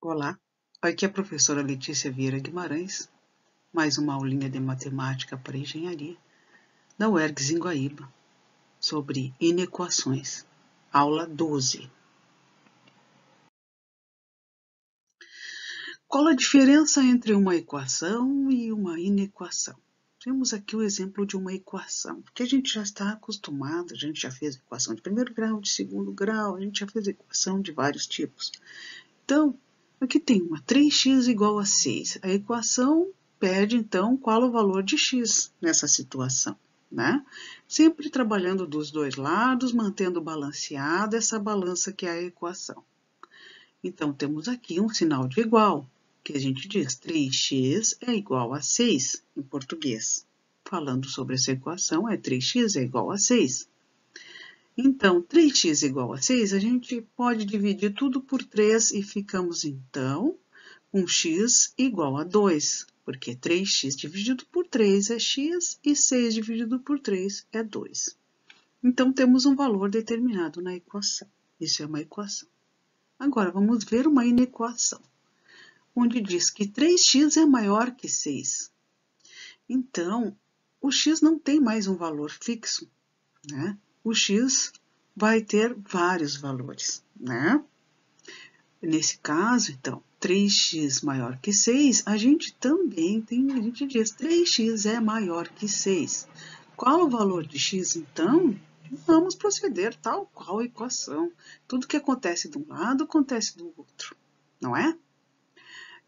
Olá, aqui é a professora Letícia Vieira Guimarães, mais uma aulinha de matemática para engenharia da UERGS em Guaíba, sobre inequações, aula 12. Qual a diferença entre uma equação e uma inequação? Temos aqui o exemplo de uma equação, que a gente já está acostumado, a gente já fez equação de primeiro grau, de segundo grau, a gente já fez equação de vários tipos. Então, aqui tem uma 3x igual a 6. A equação pede, então, qual o valor de x nessa situação, né? Sempre trabalhando dos dois lados, mantendo balanceada essa balança que é a equação. Então, temos aqui um sinal de igual, que a gente diz 3x é igual a 6, em português. Falando sobre essa equação, 3x é igual a 6. Então, 3x igual a 6, a gente pode dividir tudo por 3 e ficamos, então, com x igual a 2, porque 3x dividido por 3 é x e 6 dividido por 3 é 2. Então, temos um valor determinado na equação. Isso é uma equação. Agora, vamos ver uma inequação, onde diz que 3x é maior que 6. Então, o x não tem mais um valor fixo, né? O x vai ter vários valores, né? Nesse caso, então, 3x maior que 6, a gente também a gente diz 3x é maior que 6. Qual o valor de x, então? Vamos proceder tal qual a equação. Tudo que acontece de um lado, acontece do outro, não é?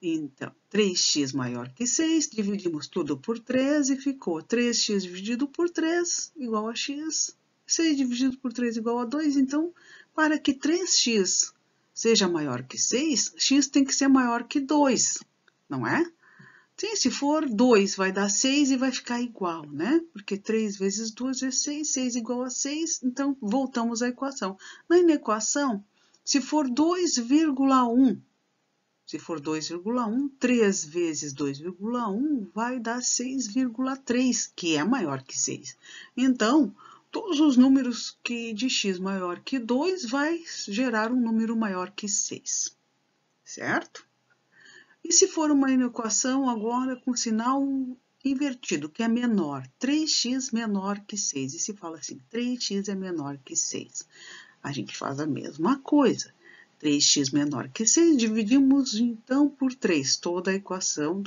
Então, 3x maior que 6, dividimos tudo por 3 e ficou 3x dividido por 3 igual a x. 6 dividido por 3 igual a 2. Então, para que 3x seja maior que 6, x tem que ser maior que 2, não é? Sim, se for 2, vai dar 6 e vai ficar igual, né? Porque 3 vezes 2 é 6, 6 igual a 6, então voltamos à equação. Na inequação, se for 2,1, se for 2,1, 3 vezes 2,1 vai dar 6,3, que é maior que 6. Então, todos os números de x maior que 2 vai gerar um número maior que 6, certo? E se for uma inequação agora com sinal invertido, que é menor, 3x menor que 6, e se fala assim, 3x é menor que 6, a gente faz a mesma coisa. 3x menor que 6, dividimos então por 3 toda a equação,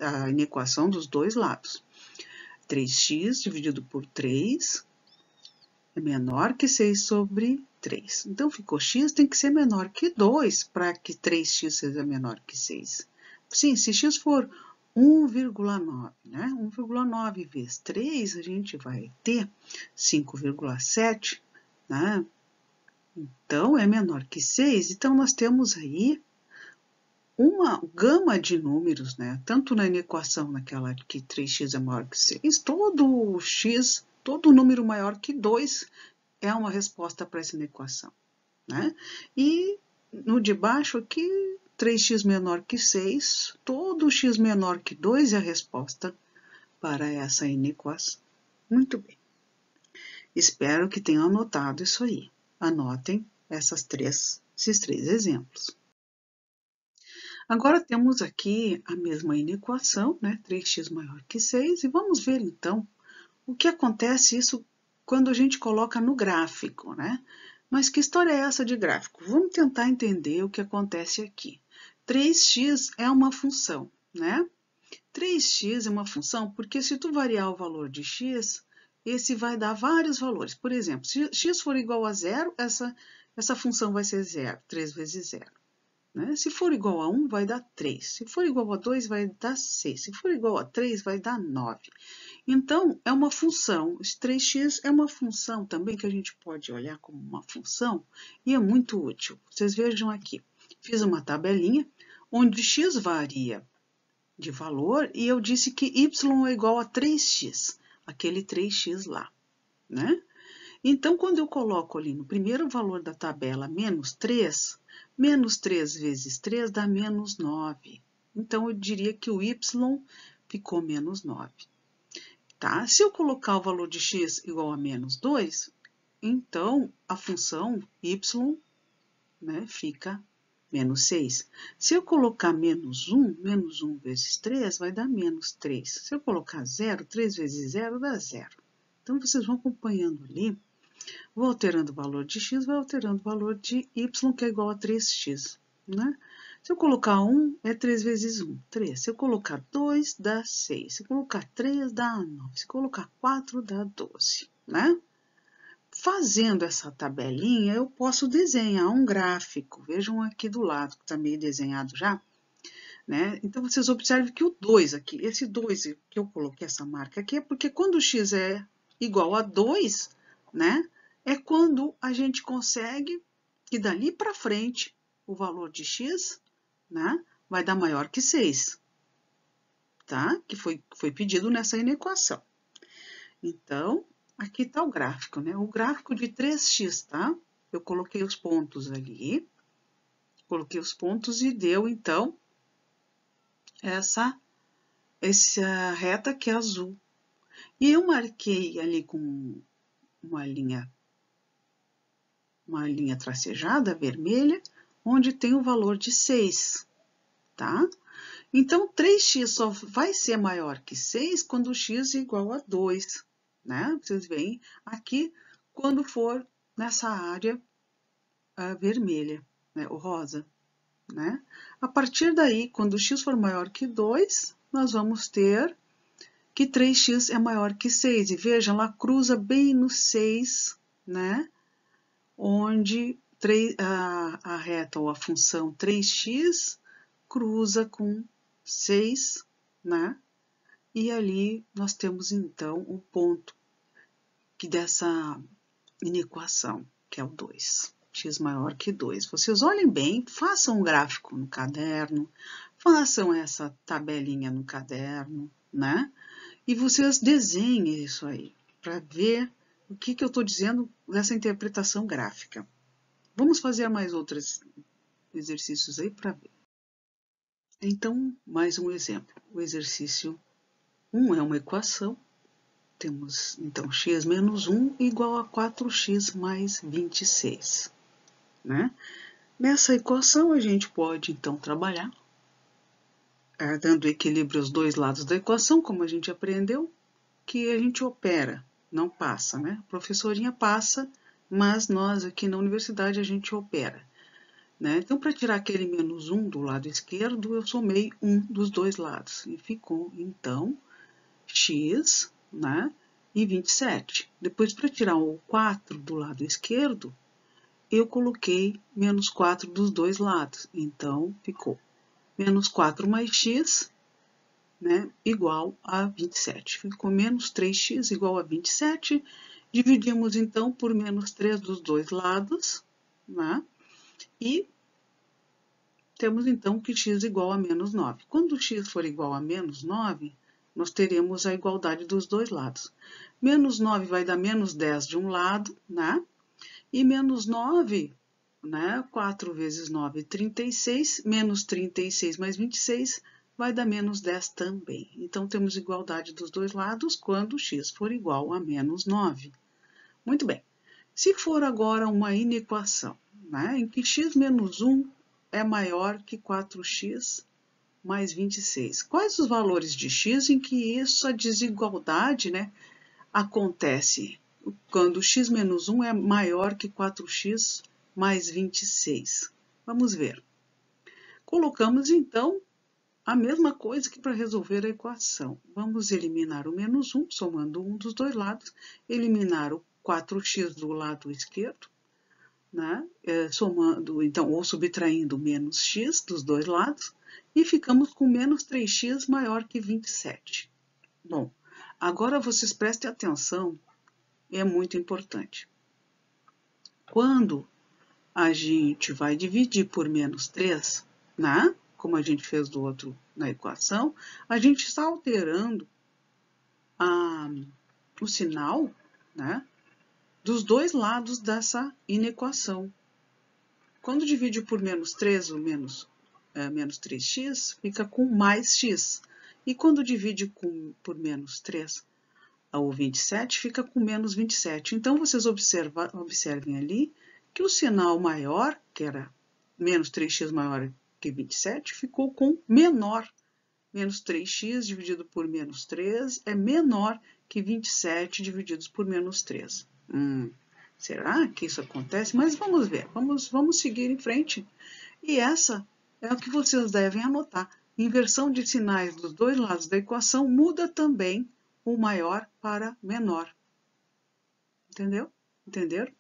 a inequação dos dois lados. 3x dividido por 3 é menor que 6 sobre 3. Então, ficou x tem que ser menor que 2 para que 3x seja menor que 6. Sim, se x for 1,9, né? 1,9 vezes 3, a gente vai ter 5,7, né? Então, é menor que 6. Então, nós temos aí uma gama de números, né? Tanto na inequação, naquela que 3x é maior que 6, todo x, todo número maior que 2 é uma resposta para essa inequação, né? E no de baixo aqui, 3x menor que 6, todo x menor que 2 é a resposta para essa inequação. Muito bem. Espero que tenham anotado isso aí. Anotem esses três exemplos. Agora temos aqui a mesma inequação, né? 3x maior que 6, e vamos ver então o que acontece isso quando a gente coloca no gráfico, né? Mas que história é essa de gráfico? Vamos tentar entender o que acontece aqui. 3x é uma função, né? 3x é uma função porque se tu variar o valor de x, esse vai dar vários valores. Por exemplo, se x for igual a 0, essa função vai ser 0, 3 vezes 0. Né? Se for igual a 1, vai dar 3. Se for igual a 2, vai dar 6. Se for igual a 3, vai dar 9. Então, é uma função. Esse 3x é uma função também que a gente pode olhar como uma função e é muito útil. Vocês vejam aqui, fiz uma tabelinha onde x varia de valor e eu disse que y é igual a 3x, aquele 3x lá, né? Então, quando eu coloco ali no primeiro valor da tabela menos 3 vezes 3 dá menos 9. Então, eu diria que o y ficou menos 9. Tá? Se eu colocar o valor de x igual a menos 2, então a função y, né, fica menos 6. Se eu colocar menos 1 vezes 3 vai dar menos 3. Se eu colocar 0, 3 vezes 0 dá 0. Então, vocês vão acompanhando ali, vou alterando o valor de x, vai alterando o valor de y, que é igual a 3x, né? Se eu colocar 1, é 3 vezes 1, 3. Se eu colocar 2, dá 6. Se eu colocar 3, dá 9. Se eu colocar 4, dá 12, né? Fazendo essa tabelinha, eu posso desenhar um gráfico. Vejam aqui do lado, que está meio desenhado já, né? Então, vocês observem que o 2 aqui, esse 2 que eu coloquei essa marca aqui, é porque quando x é igual a 2, né? É quando a gente consegue que dali para frente o valor de x, né, vai dar maior que 6, tá? Que foi pedido nessa inequação. Então, aqui está o gráfico, né? O gráfico de 3x, tá? Eu coloquei os pontos ali, coloquei os pontos e deu, então, essa reta que é azul. E eu marquei ali com uma linha tracejada, vermelha, onde tem o valor de 6, tá? Então, 3x só vai ser maior que 6 quando x é igual a 2, né? Vocês veem aqui quando for nessa área vermelha, né? O rosa, né? A partir daí, quando x for maior que 2, nós vamos ter que 3x é maior que 6. E veja, ela cruza bem no 6, né? Onde a reta ou a função 3x cruza com 6, né? E ali nós temos, então, o ponto dessa inequação, que é o 2. X maior que 2. Vocês olhem bem, façam um gráfico no caderno, façam essa tabelinha no caderno, né? E vocês desenhem isso aí, para ver o que eu estou dizendo nessa interpretação gráfica. Vamos fazer mais outros exercícios aí para ver. Então, mais um exemplo. O exercício 1 é uma equação. Temos, então, x menos 1 igual a 4x mais 26. Né? Nessa equação, a gente pode, então, trabalhar dando equilíbrio aos dois lados da equação, como a gente aprendeu, que a gente opera, não passa, né? A professorinha passa, mas nós aqui na universidade a gente opera. Né? Então, para tirar aquele menos 1 do lado esquerdo, eu somei 1 dos dois lados. E ficou, então, x, né? E 27. Depois, para tirar o 4 do lado esquerdo, eu coloquei menos 4 dos dois lados. Então, ficou menos 4 mais x, né, igual a 27. Ficou menos 3x igual a 27. Dividimos, então, por menos 3 dos dois lados, né? E temos, então, que x igual a menos 9. Quando x for igual a menos 9, nós teremos a igualdade dos dois lados. Menos 9 vai dar menos 10 de um lado, né? E menos 9, né? 4 vezes 9, 36. Menos 36 mais 26 vai dar menos 10 também. Então, temos igualdade dos dois lados quando x for igual a menos 9. Muito bem. Se for agora uma inequação, né? Em que x menos 1 é maior que 4x mais 26. Quais os valores de x em que essa desigualdade, né, acontece quando x menos 1 é maior que 4x mais 26? Vamos ver. Colocamos, então, a mesma coisa que para resolver a equação. Vamos eliminar o menos 1, somando um dos dois lados, eliminar o 4x do lado esquerdo, né? Somando, então, ou subtraindo menos x dos dois lados, e ficamos com menos 3x maior que 27. Bom, agora vocês prestem atenção, é muito importante. Quando a gente vai dividir por menos 3, né? Como a gente fez do outro na equação, a gente está alterando o sinal, né, dos dois lados dessa inequação. Quando divide por menos 3, o menos 3x, fica com mais x. E quando divide por menos 3, o 27, fica com menos 27. Então, vocês observem ali que o sinal maior, que era menos 3x maior que 27, ficou com menor. Menos 3x dividido por menos 3 é menor que 27 divididos por menos 3. Será que isso acontece? Mas vamos ver, vamos seguir em frente. E essa é o que vocês devem anotar. Inversão de sinais dos dois lados da equação muda também o maior para menor. Entendeu? Entenderam?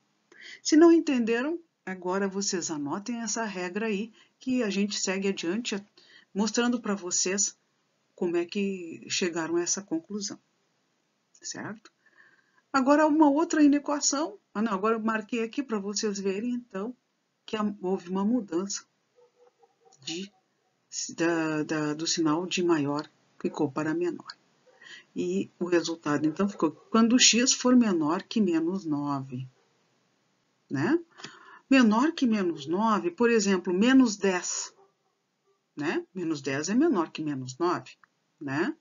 Se não entenderam, agora vocês anotem essa regra aí, que a gente segue adiante, mostrando para vocês como é que chegaram a essa conclusão. Certo? Agora, uma outra inequação. Agora eu marquei aqui para vocês verem, então, que houve uma mudança do sinal de maior ficou para menor. E o resultado, então, ficou quando x for menor que menos 9. Né? Menor que menos 9, por exemplo, menos 10. Né? Menos 10 é menor que menos 9. Né?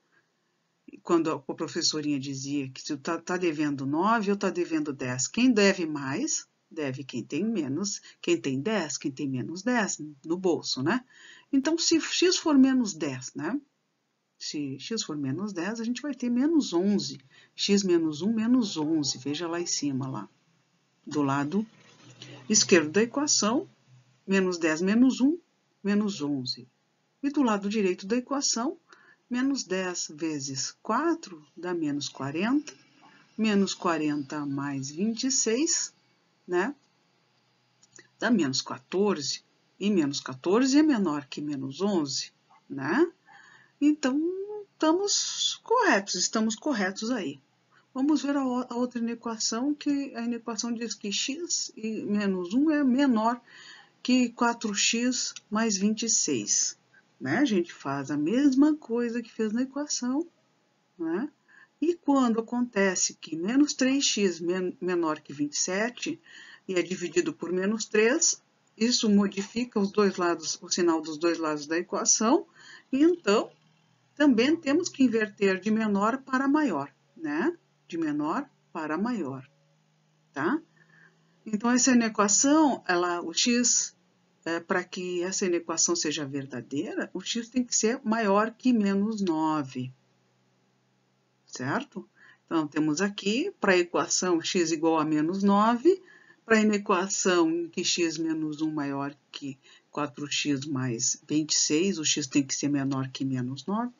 Quando a professorinha dizia que se está devendo 9 ou está devendo 10, quem deve mais? Deve quem tem menos, quem tem 10, quem tem menos 10 no bolso, né? Então, se x for menos 10, né? Se x for menos 10, a gente vai ter menos 11. X menos 1, menos 11. Veja lá em cima, lá. Do lado esquerdo da equação, menos 10 menos 1, menos 11. E do lado direito da equação, menos 10 vezes 4 dá menos 40. Menos 40 mais 26, né? Dá menos 14. E menos 14 é menor que menos 11, né? Então, estamos corretos aí. Vamos ver a outra inequação, que a inequação diz que x e menos 1 é menor que 4x mais 26. Né? A gente faz a mesma coisa que fez na equação, né? E quando acontece que menos 3x menor que 27 e é dividido por menos 3, isso modifica os dois lados, o sinal dos dois lados da equação, e então também temos que inverter de menor para maior, né? De menor para maior, tá? Então, essa inequação, o x, para que essa inequação seja verdadeira, o x tem que ser maior que menos 9. Certo? Então, temos aqui, para a equação x igual a menos 9, para a inequação em que x menos 1 maior que 4x mais 26, o x tem que ser menor que menos 9.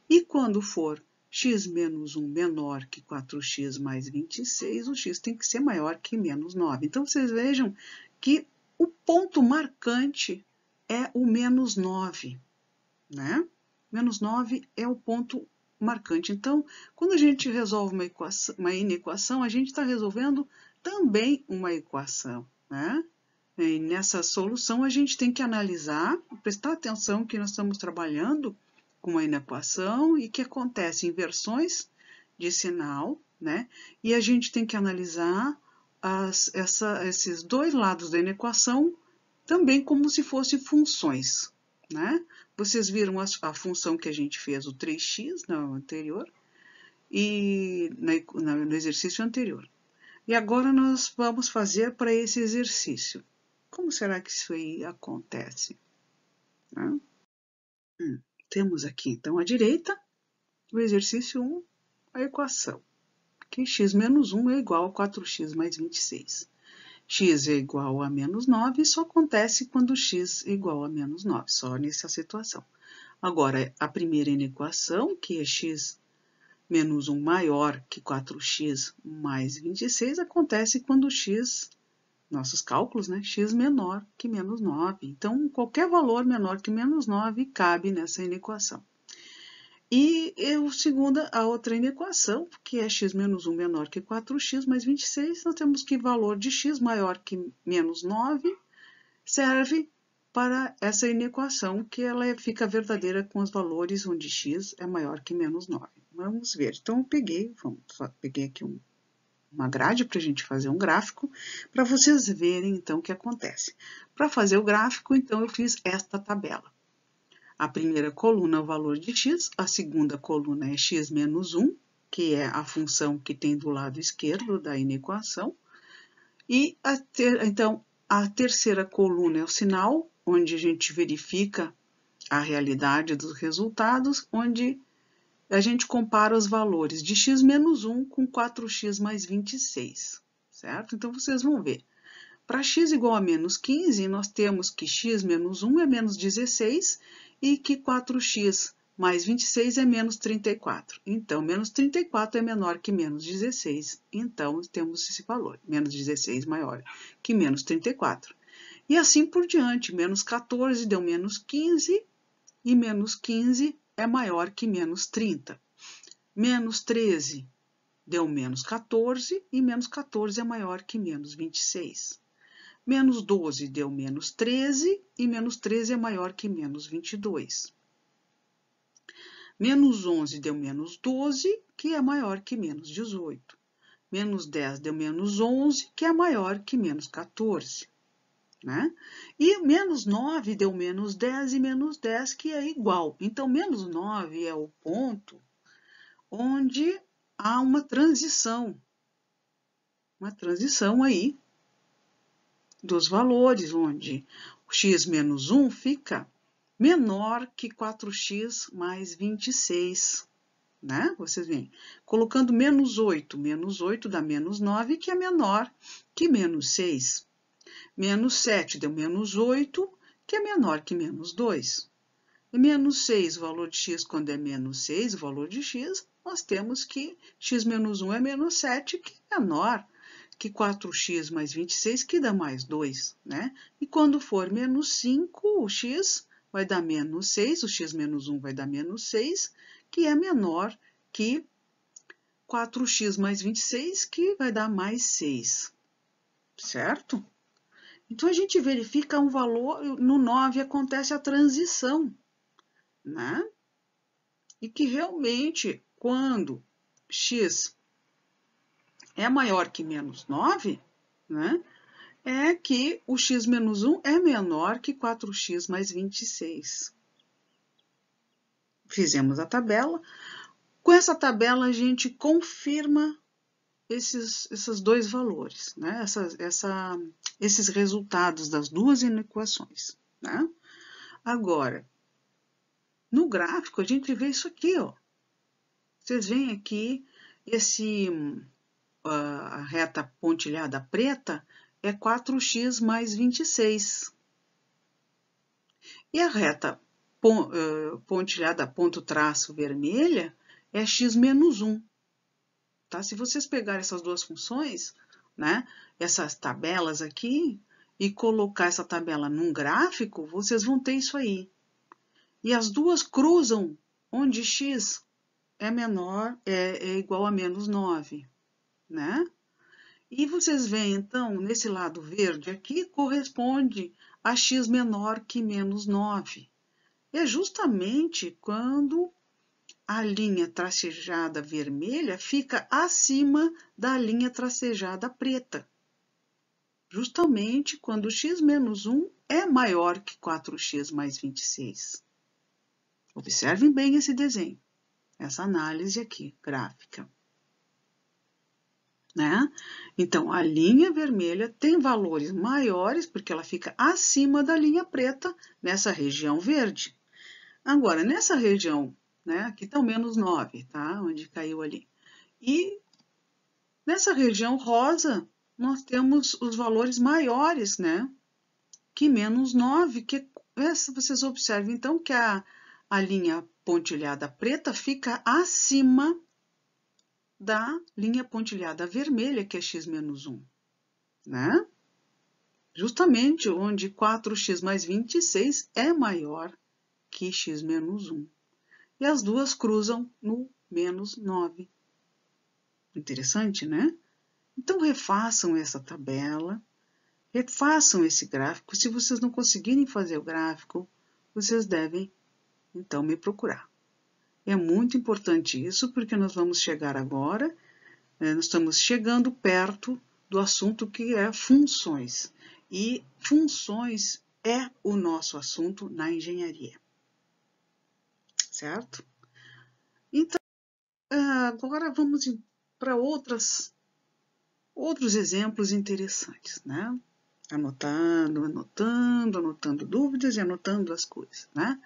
E quando for x menos 1 menor que 4x mais 26, o x tem que ser maior que menos 9. Então, vocês vejam que o ponto marcante é o menos 9, né? Menos 9 é o ponto marcante. Então, quando a gente resolve uma inequação, a gente está resolvendo também uma equação, né? E nessa solução, a gente tem que analisar, prestar atenção que nós estamos trabalhando com uma inequação e que acontece inversões de sinal, né? E a gente tem que analisar esses dois lados da inequação também como se fossem funções, né? Vocês viram a função que a gente fez, o 3x no anterior, e no exercício anterior. E agora nós vamos fazer para esse exercício. Como será que isso aí acontece? Né? Temos aqui, então, à direita, o exercício 1, a equação, que x menos 1 é igual a 4x mais 26. X é igual a menos 9, isso acontece quando x é igual a menos 9, só nessa situação. Agora, a primeira inequação, que é x menos 1 maior que 4x mais 26, acontece quando x, nossos cálculos, né, x menor que menos 9. Então, qualquer valor menor que menos 9 cabe nessa inequação. E a outra inequação, que é x menos 1 menor que 4x mais 26, nós temos que valor de x maior que menos 9 serve para essa inequação, que ela fica verdadeira com os valores onde x é maior que menos 9. Vamos ver. Então, eu peguei aqui uma grade para a gente fazer um gráfico, para vocês verem, então, o que acontece. Para fazer o gráfico, então, eu fiz esta tabela. A primeira coluna é o valor de x, a segunda coluna é x menos 1, que é a função que tem do lado esquerdo da inequação. E, então, a terceira coluna é o sinal, onde a gente verifica a realidade dos resultados, onde a gente compara os valores de x menos 1 com 4x mais 26, certo? Então, vocês vão ver. Para x igual a menos 15, nós temos que x menos 1 é menos 16 e que 4x mais 26 é menos 34. Então, menos 34 é menor que menos 16. Então, temos esse valor, menos 16 maior que menos 34. E assim por diante, menos 14 deu menos 15 e menos 15 é maior que menos 30. Menos 13 deu menos 14 e menos 14 é maior que menos 26. Menos 12 deu menos 13 e menos 13 é maior que menos 22. Menos 11 deu menos 12, que é maior que menos 18. Menos 10 deu menos 11, que é maior que menos 14. Né? E menos 9 deu menos 10 e menos 10, que é igual. Então, menos 9 é o ponto onde há uma transição aí dos valores, onde o x menos 1 fica menor que 4x mais 26, né? Vocês veem, colocando menos 8 dá menos 9, que é menor que menos 6. Menos 7 deu menos 8, que é menor que menos 2. E menos 6, o valor de x, quando é menos 6, o valor de x, nós temos que x menos 1 é menos 7, que é menor que 4x mais 26, que dá mais 2, né? E quando for menos 5, o x vai dar menos 6, o x menos 1 vai dar menos 6, que é menor que 4x mais 26, que vai dar mais 6, certo? Então, a gente verifica um valor, no 9 acontece a transição, né? E que realmente, quando x é maior que menos 9, né? É que o x menos 1 é menor que 4x mais 26. Fizemos a tabela. Com essa tabela, a gente confirma esses dois valores, né? Esses resultados das duas inequações, né? Agora, no gráfico, a gente vê isso aqui, ó. Vocês veem aqui, a reta pontilhada preta é 4x mais 26. E a reta pontilhada ponto traço vermelha é x menos 1. Tá? Se vocês pegarem essas duas funções, né, essas tabelas aqui, e colocar essa tabela num gráfico, vocês vão ter isso aí. E as duas cruzam onde x é menor, é igual a menos 9, né? E vocês veem, então, nesse lado verde aqui, corresponde a x menor que menos 9. É justamente quando a linha tracejada vermelha fica acima da linha tracejada preta. Justamente quando x menos 1 é maior que 4x mais 26. Observem bem esse desenho, essa análise aqui, gráfica. Né? Então, a linha vermelha tem valores maiores, porque ela fica acima da linha preta, nessa região verde. Agora, nessa região, né, aqui está o menos 9, tá? Onde caiu ali. E nessa região rosa, nós temos os valores maiores, né? Que menos 9, que vocês observam, então, que a linha pontilhada preta fica acima da linha pontilhada vermelha, que é x menos 1, né? Justamente onde 4x mais 26 é maior que x menos 1. E as duas cruzam no menos 9. Interessante, né? Então, refaçam essa tabela, refaçam esse gráfico. Se vocês não conseguirem fazer o gráfico, vocês devem, então, me procurar. É muito importante isso, porque nós vamos chegar agora, nós estamos chegando perto do assunto que é funções. E funções é o nosso assunto na engenharia. Certo? Então, agora vamos para outros exemplos interessantes, né? Anotando dúvidas e anotando as coisas, né?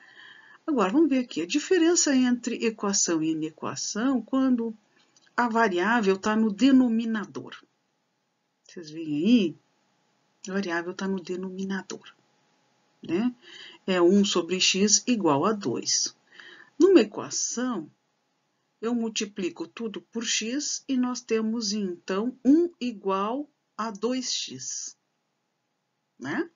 Agora, vamos ver aqui, a diferença entre equação e inequação quando a variável está no denominador. Vocês veem aí? A variável está no denominador, né? É 1 sobre x igual a 2. Numa equação, eu multiplico tudo por x e nós temos, então, 1 igual a 2x, né?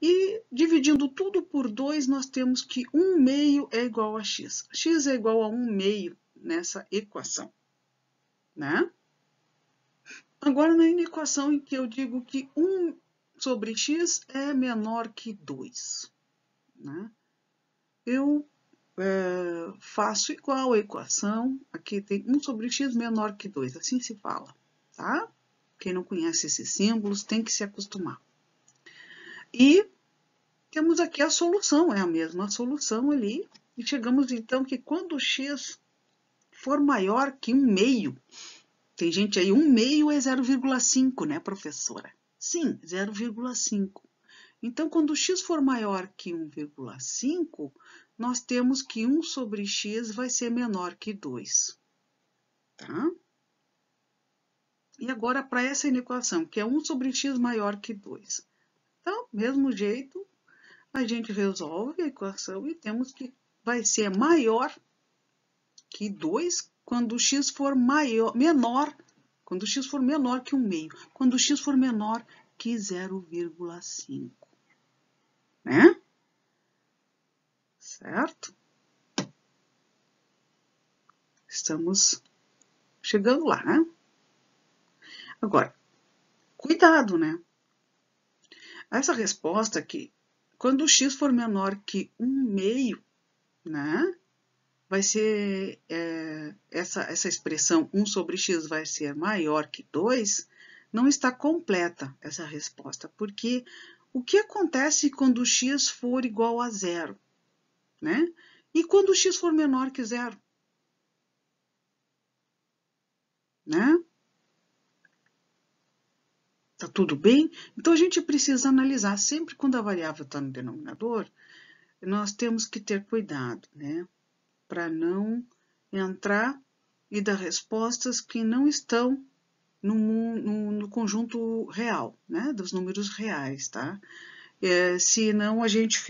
E dividindo tudo por 2, nós temos que 1 meio é igual a x. X é igual a 1 meio nessa equação, né? Agora, na equação em que eu digo que 1 sobre x é menor que 2, né? Eu faço igual a equação, aqui tem 1 sobre x menor que 2, assim se fala, tá? Quem não conhece esses símbolos tem que se acostumar. E temos aqui a solução, é a mesma solução ali, e chegamos então que quando x for maior que 1 meio, tem gente aí, 1 meio é 0,5, né, professora? Sim, 0,5. Então, quando x for maior que 1,5, nós temos que 1 sobre x vai ser menor que 2. Tá? E agora, para essa inequação, que é 1 sobre x maior que 2. Então, mesmo jeito, a gente resolve a equação e temos que vai ser maior que 2 quando x for menor, quando x for menor que 1 meio, quando x for menor que 0,5. Né? Certo? Estamos chegando lá, né? Agora, cuidado, né? Essa resposta aqui, quando o x for menor que 1 meio, né? Vai ser, essa expressão 1 sobre x vai ser maior que 2, não está completa essa resposta, porque o que acontece quando o x for igual a 0, né? E quando o x for menor que 0, né? Tá tudo bem? Então, a gente precisa analisar, sempre quando a variável está no denominador, nós temos que ter cuidado, né? Para não entrar e dar respostas que não estão no conjunto real, né? Dos números reais, tá? Senão a gente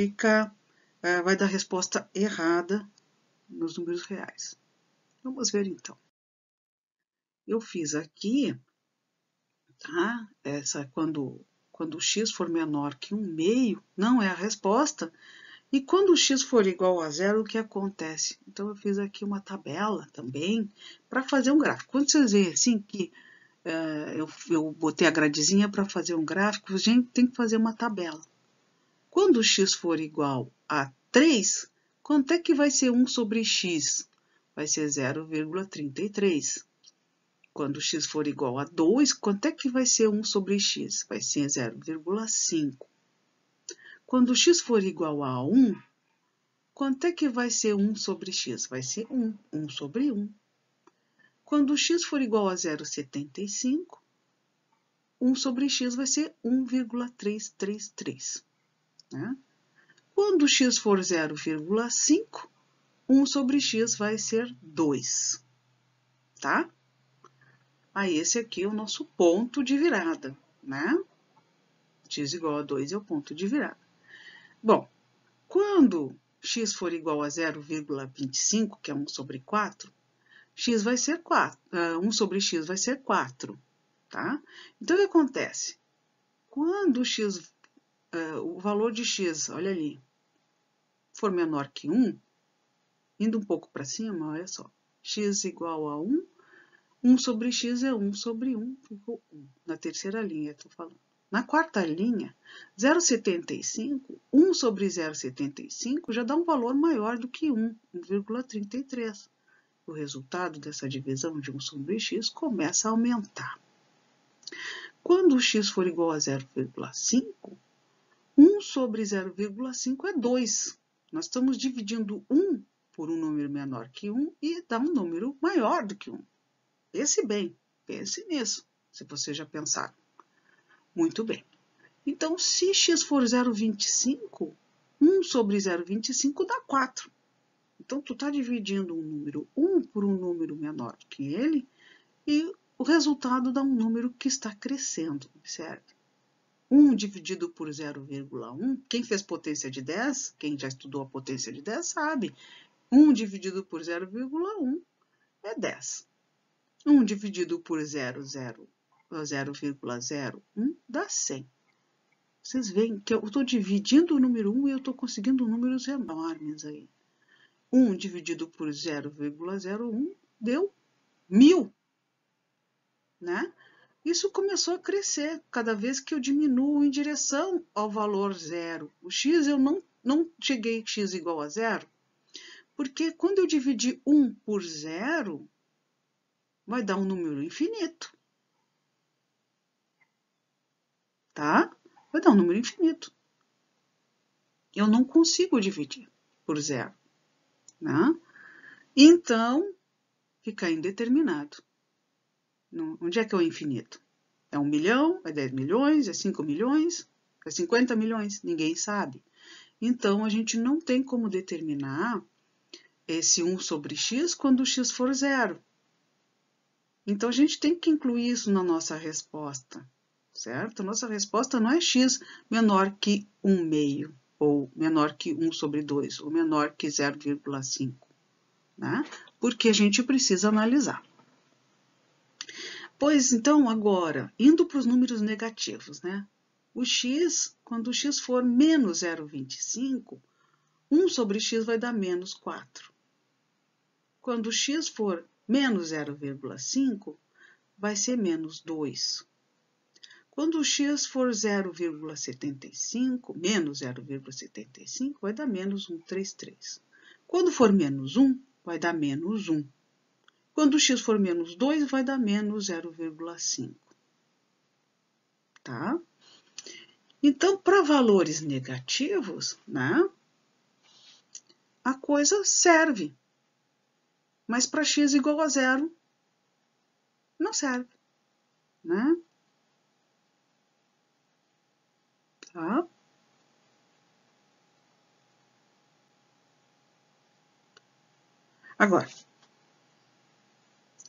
vai dar resposta errada nos números reais. Vamos ver então. Eu fiz aqui, tá? Quando o x for menor que 1 meio, não é a resposta. E quando o x for igual a 0, o que acontece? Então, eu fiz aqui uma tabela também para fazer um gráfico. Quando vocês veem assim que eu botei a gradezinha para fazer um gráfico, a gente tem que fazer uma tabela. Quando o x for igual a 3, quanto é que vai ser 1 sobre x? Vai ser 0,33. Quando o x for igual a 2, quanto é que vai ser 1 sobre x? Vai ser 0,5. Quando o x for igual a 1, quanto é que vai ser 1 sobre x? Vai ser 1, 1 sobre 1. Quando o x for igual a 0,75, 1 sobre x vai ser 1,333. Né? Quando x for 0,5, 1 sobre x vai ser 2. Tá? Aí, esse aqui é o nosso ponto de virada, né? X igual a 2 é o ponto de virada. Bom, quando x for igual a 0,25, que é 1 sobre 4, x vai ser 4. 1 sobre x vai ser 4. Tá? Então, o que acontece? Quando o valor de x, olha ali, for menor que 1, indo um pouco para cima, olha só, x igual a 1, 1 sobre x é 1 sobre 1, ficou 1. Na terceira linha, estou falando. Na quarta linha, 0,75, 1 sobre 0,75 já dá um valor maior do que 1, 1,33. O resultado dessa divisão de 1 sobre x começa a aumentar. Quando o x for igual a 0,5, 1 sobre 0,5 é 2. Nós estamos dividindo 1 por um número menor que 1 e dá um número maior do que 1. Pense bem, pense nisso, se você já pensar. Muito bem. Então, se x for 0,25, 1 sobre 0,25 dá 4. Então, tu está dividindo um número 1 por um número menor que ele, e o resultado dá um número que está crescendo, observe. 1 dividido por 0,1, quem fez potência de 10, quem já estudou a potência de 10 sabe, 1 dividido por 0,1 é 10. 1 dividido por 0,01 dá 100. Vocês veem que eu estou dividindo o número 1 e eu estou conseguindo números enormes aí. 1 dividido por 0,01 deu 1000, né? Isso começou a crescer cada vez que eu diminuo em direção ao valor zero. O x eu não cheguei x igual a zero, porque quando eu dividir 1 por 0, vai dar um número infinito. Tá? Vai dar um número infinito. Eu não consigo dividir por 0. Né? Então, fica indeterminado. Onde é que é o infinito? É 1 milhão? É 10 milhões? É 5 milhões? É 50 milhões? Ninguém sabe. Então, a gente não tem como determinar esse 1 sobre x quando x for 0. Então, a gente tem que incluir isso na nossa resposta, certo? Nossa resposta não é x menor que 1 meio, ou menor que 1 sobre 2, ou menor que 0,5, né? Porque a gente precisa analisar. Pois, então, agora, indo para os números negativos, né? O x, quando o x for menos 0,25, 1 sobre x vai dar menos 4. Quando o x for menos 0,5, vai ser menos 2. Quando o x for 0,75, menos 0,75, vai dar menos 133. Quando for menos 1, vai dar menos 1. Quando o x for menos 2, vai dar menos 0,5. Tá? Então, para valores negativos, né, a coisa serve. Mas para x igual a 0, não serve. Né? Tá? Agora,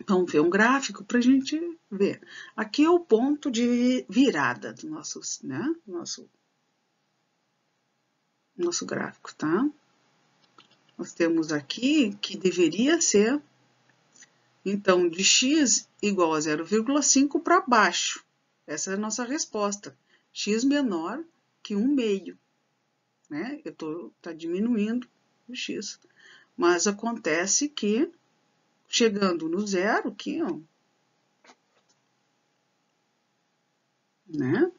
vamos ver um gráfico para a gente ver. Aqui é o ponto de virada do nosso gráfico, tá? Nós temos aqui que deveria ser, então, de x igual a 0,5 para baixo. Essa é a nossa resposta. X menor que 1 meio. Né? Tá diminuindo o x. Mas acontece que, chegando no zero, aqui, ó, né?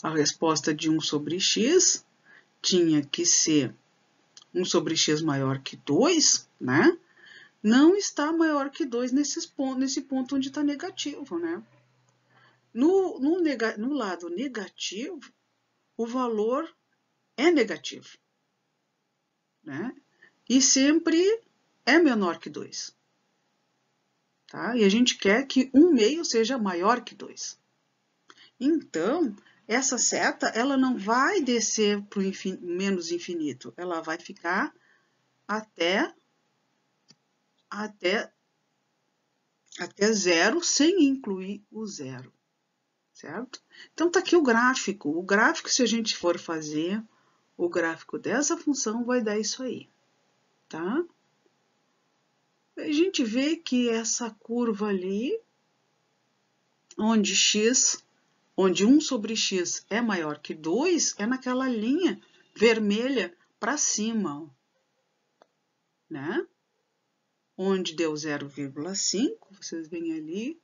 A resposta de 1 sobre x tinha que ser 1 sobre x maior que 2, né? Não está maior que 2 nesse ponto onde está negativo, né? No lado negativo, o valor é negativo, né? E sempre é menor que 2. Tá? E a gente quer que 1 meio seja maior que 2. Então, essa seta ela não vai descer para o menos infinito, ela vai ficar até zero, sem incluir o zero, certo? Então, tá aqui o gráfico. O gráfico, se a gente for fazer o gráfico dessa função, vai dar isso aí, tá? A gente vê que essa curva ali, onde 1 sobre x é maior que 2, é naquela linha vermelha para cima, né? Onde deu 0,5, vocês veem ali,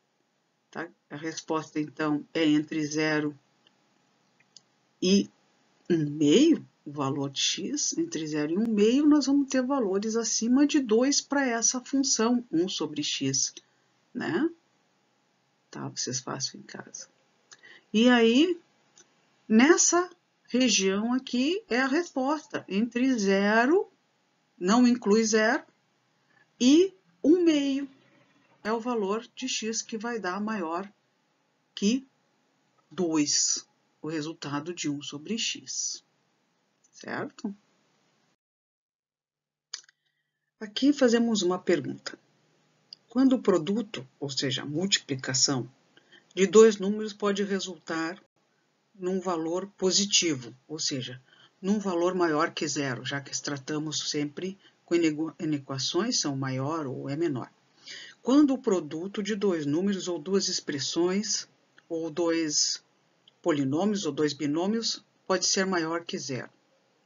tá? A resposta, então, é entre 0 e 1,5, o valor de x, entre 0 e 1,5, nós vamos ter valores acima de 2 para essa função 1 sobre x, né? Tá? Vocês façam em casa. E aí, nessa região aqui é a resposta, entre 0, não inclui 0, e 1,5 é o valor de x que vai dar maior que 2, o resultado de 1 sobre x, certo? Aqui fazemos uma pergunta. Quando o produto, ou seja, a multiplicação, de dois números pode resultar num valor positivo, ou seja, num valor maior que zero, já que tratamos sempre com inequações, são maior ou é menor. Quando o produto de dois números ou duas expressões, ou dois polinômios ou dois binômios, pode ser maior que zero,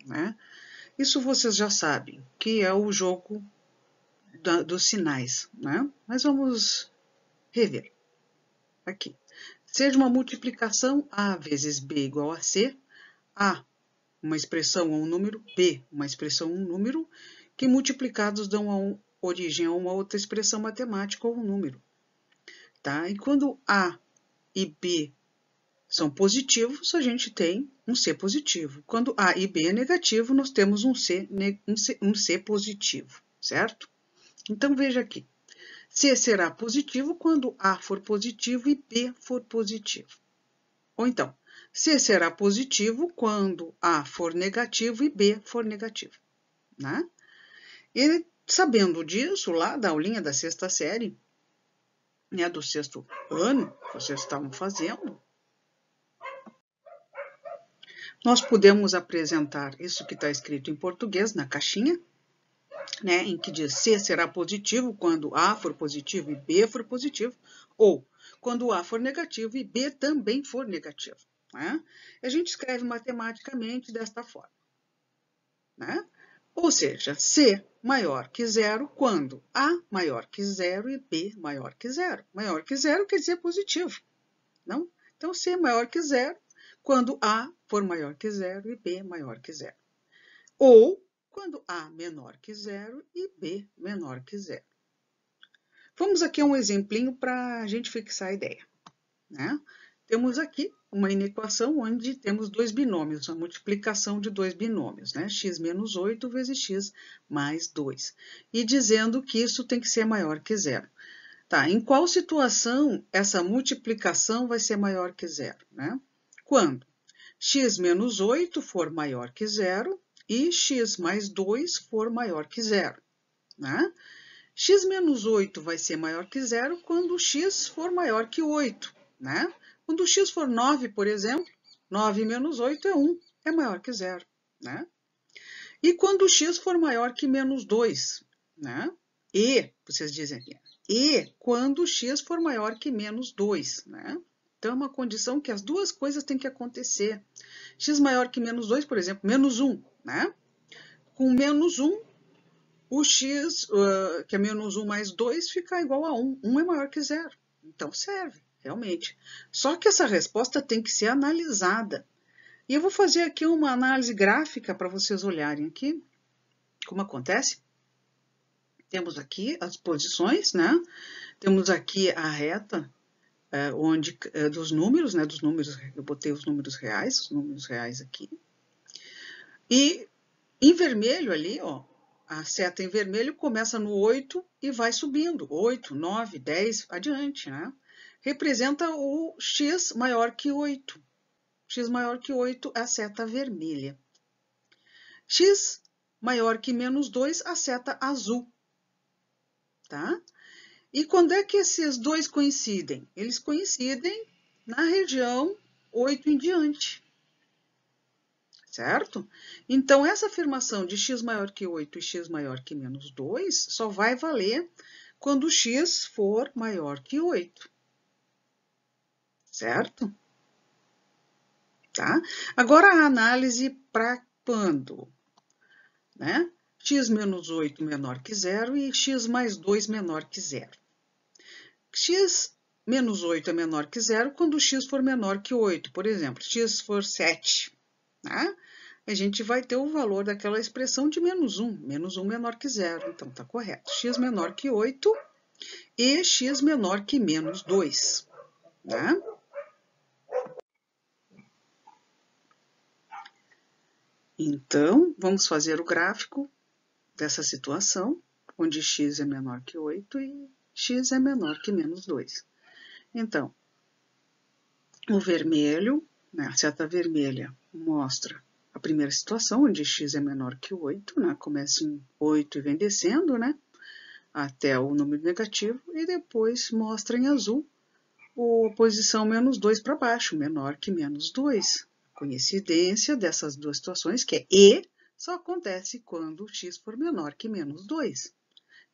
né? Isso vocês já sabem, que é o jogo dos sinais, né? Mas vamos rever aqui. Seja uma multiplicação A vezes B igual a C, A, uma expressão ou um número, B, uma expressão ou um número, que multiplicados dão origem a uma outra expressão matemática ou um número. Tá? E quando A e B são positivos, a gente tem um C positivo. Quando A e B é negativo, nós temos um C positivo, certo? Então, veja aqui. C será positivo quando A for positivo e B for positivo. Ou então, C será positivo quando A for negativo e B for negativo, né? E sabendo disso, lá da aulinha da sexta série, né, do sexto ano, que vocês estavam fazendo, nós podemos apresentar isso que está escrito em português na caixinha, né, em que diz C será positivo quando A for positivo e B for positivo, ou quando A for negativo e B também for negativo. Né? A gente escreve matematicamente desta forma. Né? Ou seja, C maior que zero quando A maior que zero e B maior que zero. Maior que zero quer dizer positivo. Não? Então, C maior que zero quando A for maior que zero e B maior que zero. Ou quando A menor que zero e B menor que zero. Vamos aqui a um exemplinho para a gente fixar a ideia. Né? Temos aqui uma inequação onde temos dois binômios, a multiplicação de dois binômios, né? X menos 8 vezes x mais 2. E dizendo que isso tem que ser maior que zero. Tá, em qual situação essa multiplicação vai ser maior que zero? Né? Quando x menos 8 for maior que zero e x mais 2 for maior que zero. Né? X menos 8 vai ser maior que zero quando x for maior que 8. Né? Quando x for 9, por exemplo, 9 menos 8 é 1, é maior que zero. Né? E quando x for maior que menos 2, né? E, vocês dizem aqui, e quando x for maior que menos 2, né? Então, é uma condição que as duas coisas têm que acontecer. X maior que menos 2, por exemplo, menos 1, né? Com menos 1, o x, que é menos 1 mais 2, fica igual a 1. 1 é maior que zero. Então, serve, realmente. Só que essa resposta tem que ser analisada. E eu vou fazer aqui uma análise gráfica para vocês olharem aqui como acontece. Temos aqui as posições, né? Temos aqui a reta dos números, né? Dos números, eu botei os números reais aqui. E em vermelho ali, ó, a seta em vermelho começa no 8 e vai subindo. 8, 9, 10, adiante, né? Representa o x maior que 8. X maior que 8 é a seta vermelha. X maior que menos 2, a seta azul. Tá? E quando é que esses dois coincidem? Eles coincidem na região 8 em diante. Certo? Então, essa afirmação de x maior que 8 e x maior que menos 2 só vai valer quando x for maior que 8. Certo? Tá? Agora, a análise para quando? Né? X menos 8 menor que zero e x mais 2 menor que zero. X menos 8 é menor que zero quando x for menor que 8. Por exemplo, x for 7. Né? A gente vai ter o valor daquela expressão de menos 1. Menos 1 menor que zero. Então, está correto. X menor que 8 e x menor que menos 2. Né? Então, vamos fazer o gráfico dessa situação, onde x é menor que 8 e x é menor que menos 2. Então, o vermelho né? A seta vermelha mostra a primeira situação, onde x é menor que 8, né? Começa em 8 e vem descendo, né? Até o número negativo, e depois mostra em azul a posição menos 2 para baixo, menor que menos 2. Coincidência dessas duas situações, que é e, só acontece quando x for menor que menos 2.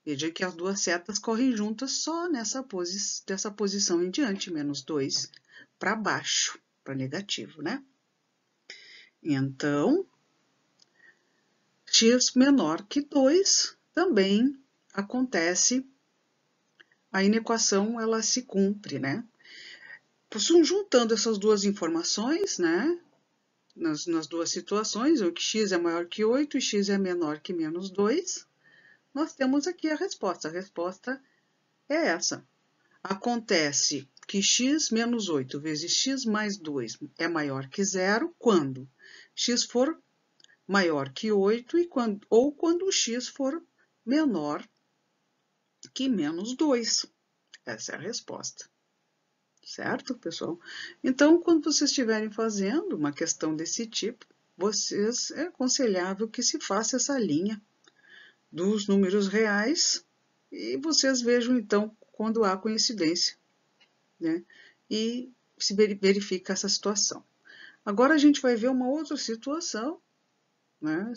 Veja que as duas setas correm juntas só dessa posição em diante, menos 2 para baixo, para negativo, né? Então, x menor que 2 também acontece, a inequação ela se cumpre, né? Juntando essas duas informações, né? Nas duas situações, o que x é maior que 8 e x é menor que menos 2, nós temos aqui a resposta. A resposta é essa. Acontece que x menos 8 vezes x mais 2 é maior que zero quando x for maior que 8 ou quando x for menor que menos 2. Essa é a resposta. Certo, pessoal? Então, quando vocês estiverem fazendo uma questão desse tipo, é aconselhável que se faça essa linha dos números reais e vocês vejam, então, quando há coincidência, né? E se verifica essa situação. Agora a gente vai ver uma outra situação, né?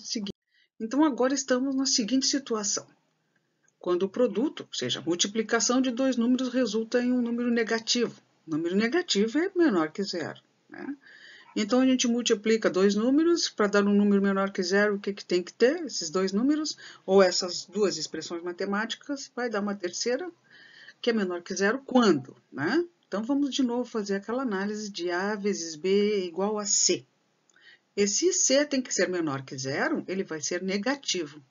Então, agora estamos na seguinte situação. Quando o produto, ou seja, a multiplicação de dois números resulta em um número negativo. O número negativo é menor que zero, né? Então, a gente multiplica dois números para dar um número menor que zero. O que tem que ter? Esses dois números, ou essas duas expressões matemáticas, vai dar uma terceira, que é menor que zero, quando, né? Então, vamos de novo fazer aquela análise de A vezes B igual a C. Esse C tem que ser menor que zero, ele vai ser negativo.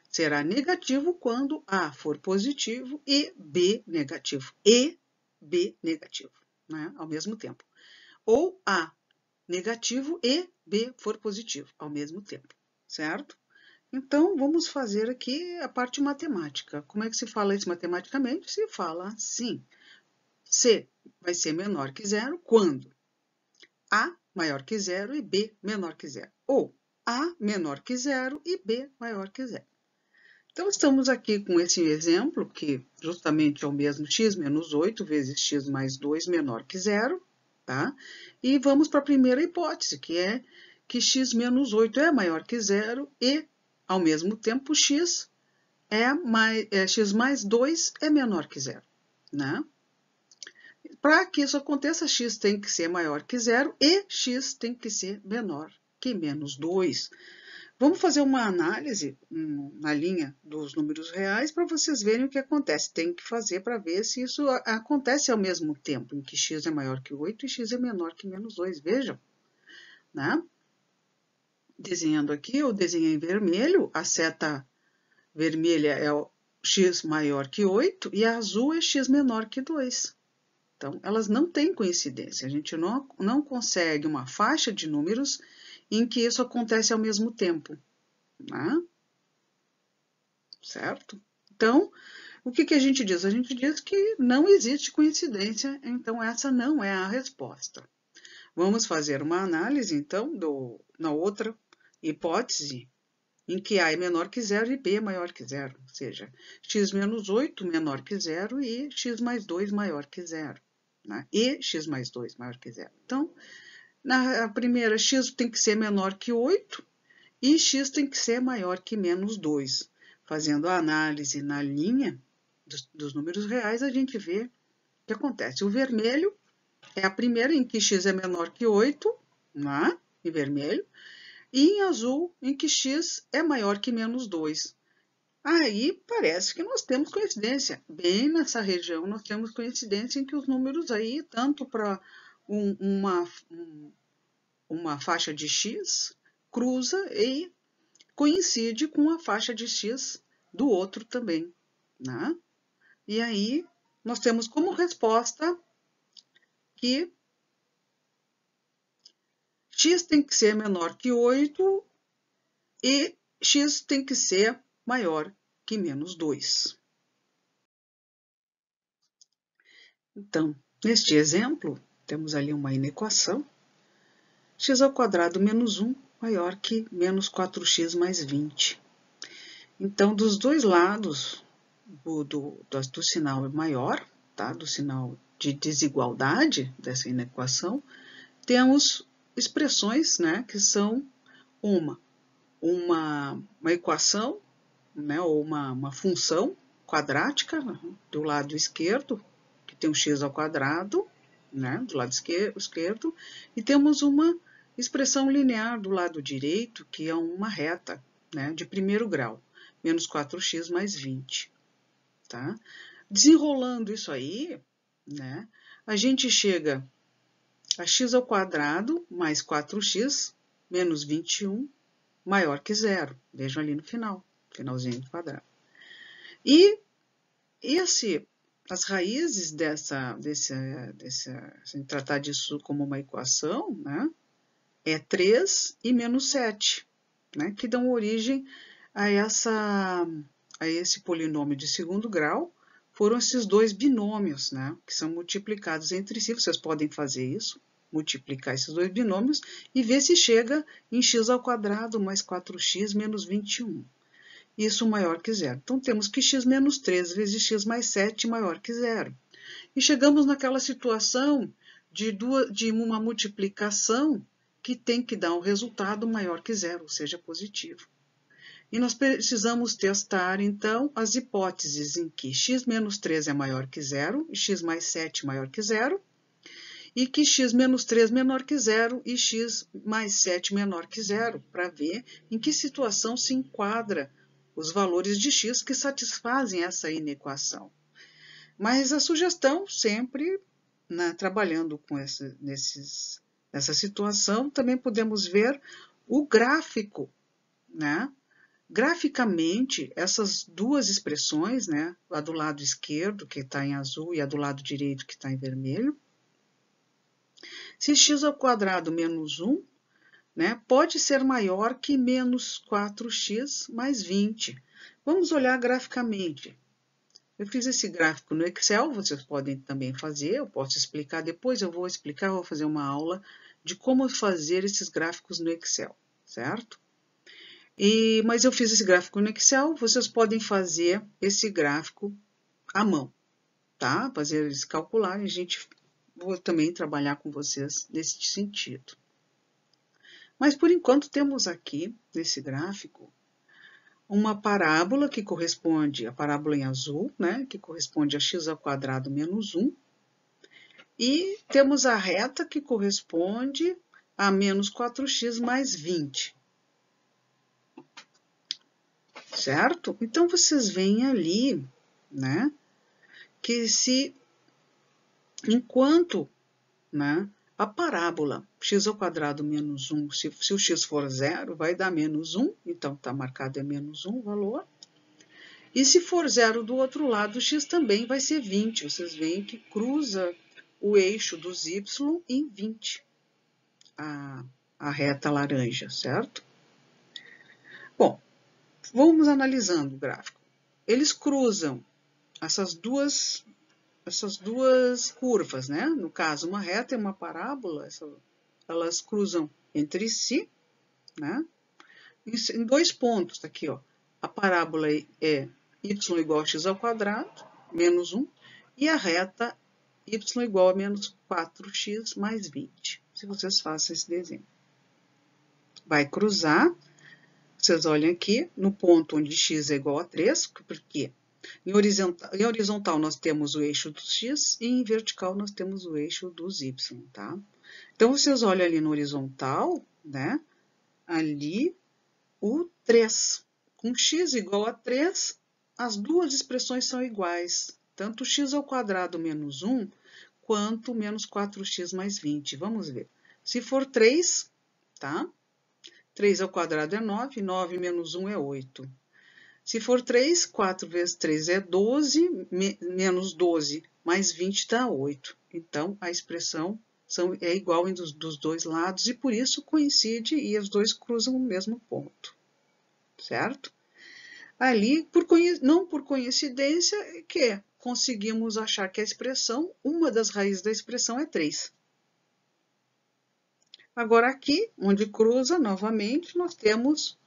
Será negativo quando A for positivo e B negativo. E B negativo, né? Ao mesmo tempo. Ou A negativo e B for positivo ao mesmo tempo, certo? Então, vamos fazer aqui a parte matemática. Como é que se fala isso matematicamente? Se fala assim. C vai ser menor que zero quando A maior que zero e B menor que zero. Ou A menor que zero e B maior que zero. Então, estamos aqui com esse exemplo, que justamente é o mesmo x menos 8 vezes x mais 2 menor que zero, tá? E vamos para a primeira hipótese, que é que x menos 8 é maior que zero e, ao mesmo tempo, x mais 2 é menor que zero, né? Para que isso aconteça, x tem que ser maior que zero e x tem que ser menor que menos 2. Vamos fazer uma análise na linha dos números reais para vocês verem o que acontece. Tem que fazer para ver se isso acontece ao mesmo tempo, em que x é maior que 8 e x é menor que menos 2. Vejam, né? Desenhando aqui, eu desenhei em vermelho, a seta vermelha é o x maior que 8 e a azul é x menor que 2. Então, elas não têm coincidência. A gente não consegue uma faixa de números em que isso acontece ao mesmo tempo, né? Certo? Então, o que a gente diz? A gente diz que não existe coincidência, então essa não é a resposta. Vamos fazer uma análise, então, na outra hipótese, em que A é menor que zero e B é maior que zero, ou seja, x menos 8 menor que zero e x mais 2 maior que zero, né? E x mais 2 maior que zero. Então, na primeira, x tem que ser menor que 8 e x tem que ser maior que menos 2. Fazendo a análise na linha dos números reais, a gente vê o que acontece. O vermelho é a primeira em que x é menor que 8, né? Em vermelho, e em azul, em que x é maior que menos 2. Aí parece que nós temos coincidência. Bem nessa região, nós temos coincidência em que os números aí, tanto para uma faixa de x, cruza e coincide com a faixa de x do outro também, né? E aí, nós temos como resposta que x tem que ser menor que 8 e x tem que ser maior que menos 2. Então, neste exemplo, temos ali uma inequação x ao quadrado menos 1 maior que menos 4x mais 20. Então, dos dois lados do sinal maior, tá? Do sinal de desigualdade dessa inequação, temos expressões, né, que são uma equação, né, ou uma função quadrática, né, do lado esquerdo, que tem um x ao quadrado, né, do lado esquerdo, e temos uma expressão linear do lado direito, que é uma reta, né, de primeiro grau, menos 4x mais 20. Tá? Desenrolando isso aí, né, a gente chega a x ao quadrado mais 4x menos 21 maior que zero. Vejam ali no final, finalzinho do quadrado. E as raízes se tratar disso como uma equação, né, é 3 e menos 7, né, que dão origem a esse polinômio de segundo grau. Foram esses dois binômios, né, que são multiplicados entre si. Vocês podem fazer isso, multiplicar esses dois binômios e ver se chega em x ao quadrado mais 4x menos 21. Isso maior que zero. Então, temos que x menos 3 vezes x mais 7 maior que zero. E chegamos naquela situação de uma multiplicação que tem que dar um resultado maior que zero, ou seja, positivo. E nós precisamos testar, então, as hipóteses em que x menos 3 é maior que zero, e x mais 7 maior que zero, e que x menos 3 menor que zero e x mais 7 menor que zero, para ver em que situação se enquadra os valores de x que satisfazem essa inequação. Mas a sugestão sempre, né, trabalhando com nessa situação, também podemos ver o gráfico, né? Graficamente, essas duas expressões, né, a do lado esquerdo, que está em azul, e a do lado direito, que está em vermelho, se x ao quadrado menos 1, né, pode ser maior que menos 4x mais 20. Vamos olhar graficamente. Eu fiz esse gráfico no Excel, vocês podem também fazer, eu posso explicar depois, eu vou fazer uma aula de como fazer esses gráficos no Excel, certo? Mas eu fiz esse gráfico no Excel, vocês podem fazer esse gráfico à mão, tá? Fazer eles calcularem, vou também trabalhar com vocês nesse sentido. Mas, por enquanto, temos aqui, nesse gráfico, uma parábola que corresponde, a parábola em azul, né, que corresponde a x ao quadrado menos 1, e temos a reta que corresponde a menos 4x mais 20. Certo? Então, vocês veem ali, né, que enquanto, né, a parábola x ao quadrado menos 1, se o x for zero, vai dar menos 1, então está marcado é menos 1 o valor. E se for zero do outro lado, o x também vai ser 20. Vocês veem que cruza o eixo dos y em 20, a reta laranja, certo? Bom, vamos analisando o gráfico. Eles cruzam essas duas curvas, né? No caso, uma reta e uma parábola, elas cruzam entre si, né? Em dois pontos, tá aqui, ó. A parábola é y igual a x ao quadrado, menos 1, e a reta y igual a menos 4x mais 20. Se vocês fazem esse desenho. Vai cruzar, vocês olham aqui, no ponto onde x é igual a 3, porque em horizontal nós temos o eixo dos x e em vertical nós temos o eixo dos y, tá? Então, vocês olham ali no horizontal, né? Ali o 3. Com x igual a 3, as duas expressões são iguais, tanto x ao quadrado menos 1, quanto menos 4x mais 20. Vamos ver. Se for 3, tá? 3 ao quadrado é 9, 9 menos 1 é 8. Se for 3, 4 vezes 3 é 12, menos 12 mais 20 dá 8. Então, a expressão é igual dos dois lados e por isso coincide e os dois cruzam o mesmo ponto, certo? Ali, não por coincidência, que conseguimos achar que a expressão, uma das raízes da expressão é 3. Agora aqui, onde cruza, novamente, nós temos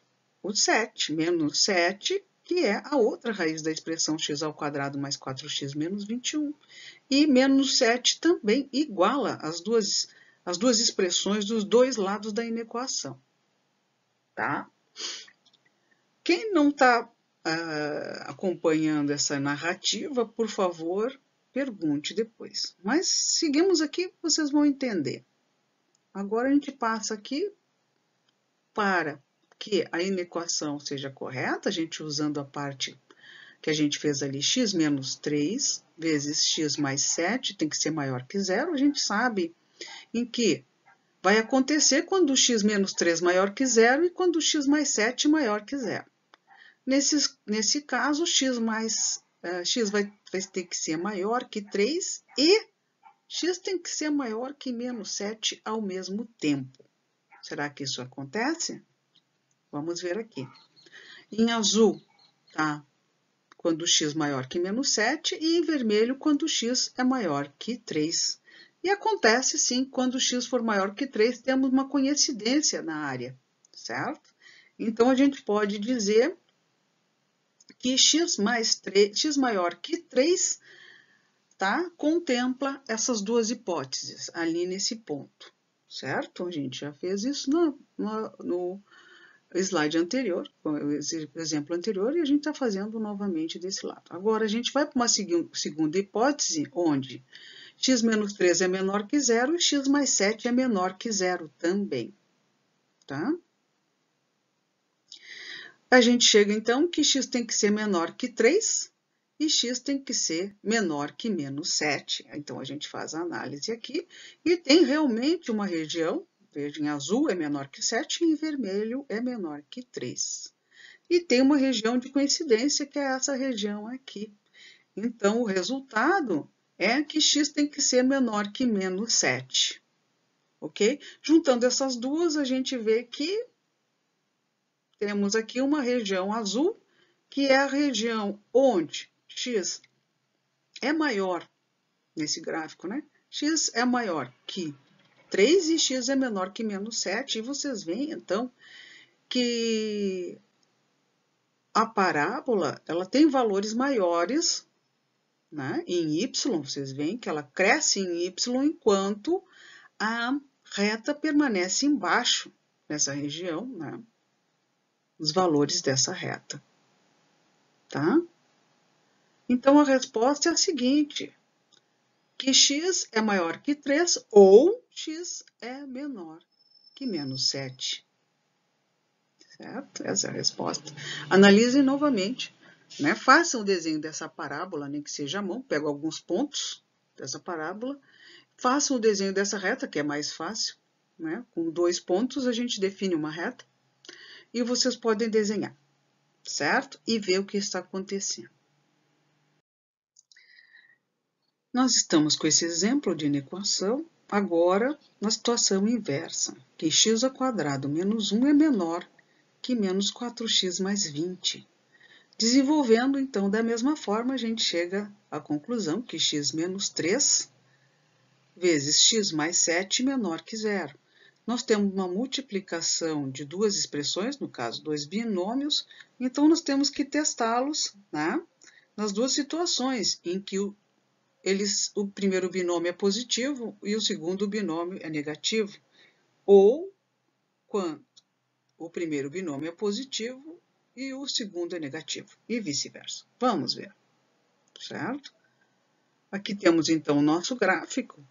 o 7, menos 7, que é a outra raiz da expressão x² mais 4x menos 21. E menos 7 também iguala as duas expressões dos dois lados da inequação. Tá? Quem não está acompanhando essa narrativa, por favor, pergunte depois. Mas seguimos aqui, vocês vão entender. Agora a gente passa aqui para que a inequação seja correta, a gente usando a parte que a gente fez ali, x menos 3 vezes x mais 7 tem que ser maior que zero. A gente sabe em que vai acontecer quando x menos 3 maior que zero e quando x mais 7 maior que zero. Nesse caso, x vai ter que ser maior que 3 e x tem que ser maior que menos 7 ao mesmo tempo. Será que isso acontece? Vamos ver aqui. Em azul, tá? Quando x maior que menos 7 e em vermelho quando x é maior que 3. E acontece sim, quando x for maior que 3, temos uma coincidência na área, certo? Então, a gente pode dizer que x maior que 3, tá? Contempla essas duas hipóteses ali nesse ponto, certo? A gente já fez isso no slide anterior, o exemplo anterior, e a gente está fazendo novamente desse lado. Agora, a gente vai para uma segunda hipótese, onde x menos 3 é menor que zero e x mais 7 é menor que zero também, tá? A gente chega, então, que x tem que ser menor que 3 e x tem que ser menor que menos 7. Então, a gente faz a análise aqui e tem realmente uma região, veja, em azul é menor que 7 e em vermelho é menor que 3. E tem uma região de coincidência, que é essa região aqui. Então, o resultado é que x tem que ser menor que menos 7. Ok? Juntando essas duas, a gente vê que temos aqui uma região azul, que é a região onde x é maior, nesse gráfico, né? X é maior que 3 e x é menor que menos 7. E vocês veem, então, que a parábola ela tem valores maiores, né, em y. Vocês veem que ela cresce em y enquanto a reta permanece embaixo nessa região, né? Os valores dessa reta, tá? Então, a resposta é a seguinte, que x é maior que 3 ou x é menor que menos 7. Certo? Essa é a resposta. Analisem novamente, né? Façam o desenho dessa parábola, nem que seja à mão, pegam alguns pontos dessa parábola, façam o desenho dessa reta, que é mais fácil, né? Com 2 pontos a gente define uma reta, e vocês podem desenhar, certo? E ver o que está acontecendo. Nós estamos com esse exemplo de inequação, agora na situação inversa, que x² menos 1 é menor que menos 4x mais 20. Desenvolvendo, então, da mesma forma, a gente chega à conclusão que x menos 3 vezes x mais 7 menor que zero. Nós temos uma multiplicação de duas expressões, no caso, dois binômios, então nós temos que testá-los, né, nas duas situações, em que o primeiro binômio é positivo e o segundo binômio é negativo, ou quando o primeiro binômio é positivo e o segundo é negativo, e vice-versa. Vamos ver, certo? Aqui temos, então, o nosso gráfico,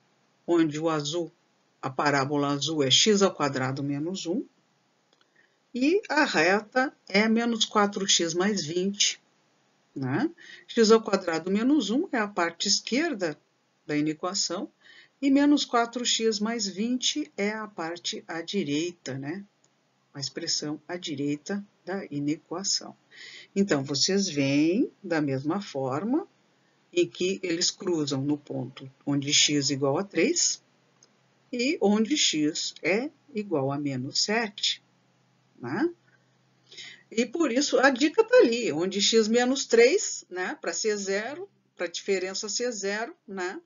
onde o azul, a parábola azul é x² menos 1, e a reta é menos 4x mais 20. Né? x² menos 1 é a parte esquerda da inequação, e menos 4x mais 20 é a parte à direita, né? A expressão à direita da inequação. Então, vocês veem da mesma forma em que eles cruzam no ponto onde x é igual a 3 e onde x é igual a menos 7. Né? E por isso a dica está ali, onde x menos 3, né, para ser zero, para a diferença ser zero, né,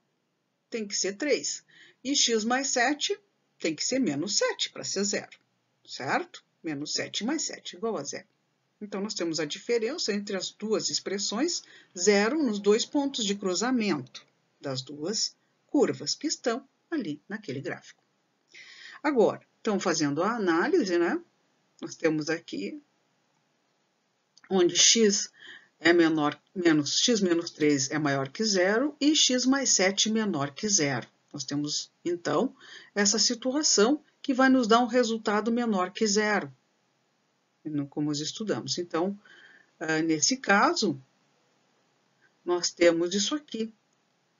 tem que ser 3. E x mais 7 tem que ser menos 7 para ser 0, certo? Menos 7 mais 7 igual a 0. Então, nós temos a diferença entre as duas expressões, 0 nos dois pontos de cruzamento das duas curvas que estão ali naquele gráfico. Agora, então, fazendo a análise, né? Nós temos aqui onde x é menor, x menos 3 é maior que 0 e x mais 7 menor que 0. Nós temos, então, essa situação que vai nos dar um resultado menor que 0, como estudamos. Então, nesse caso, nós temos isso aqui.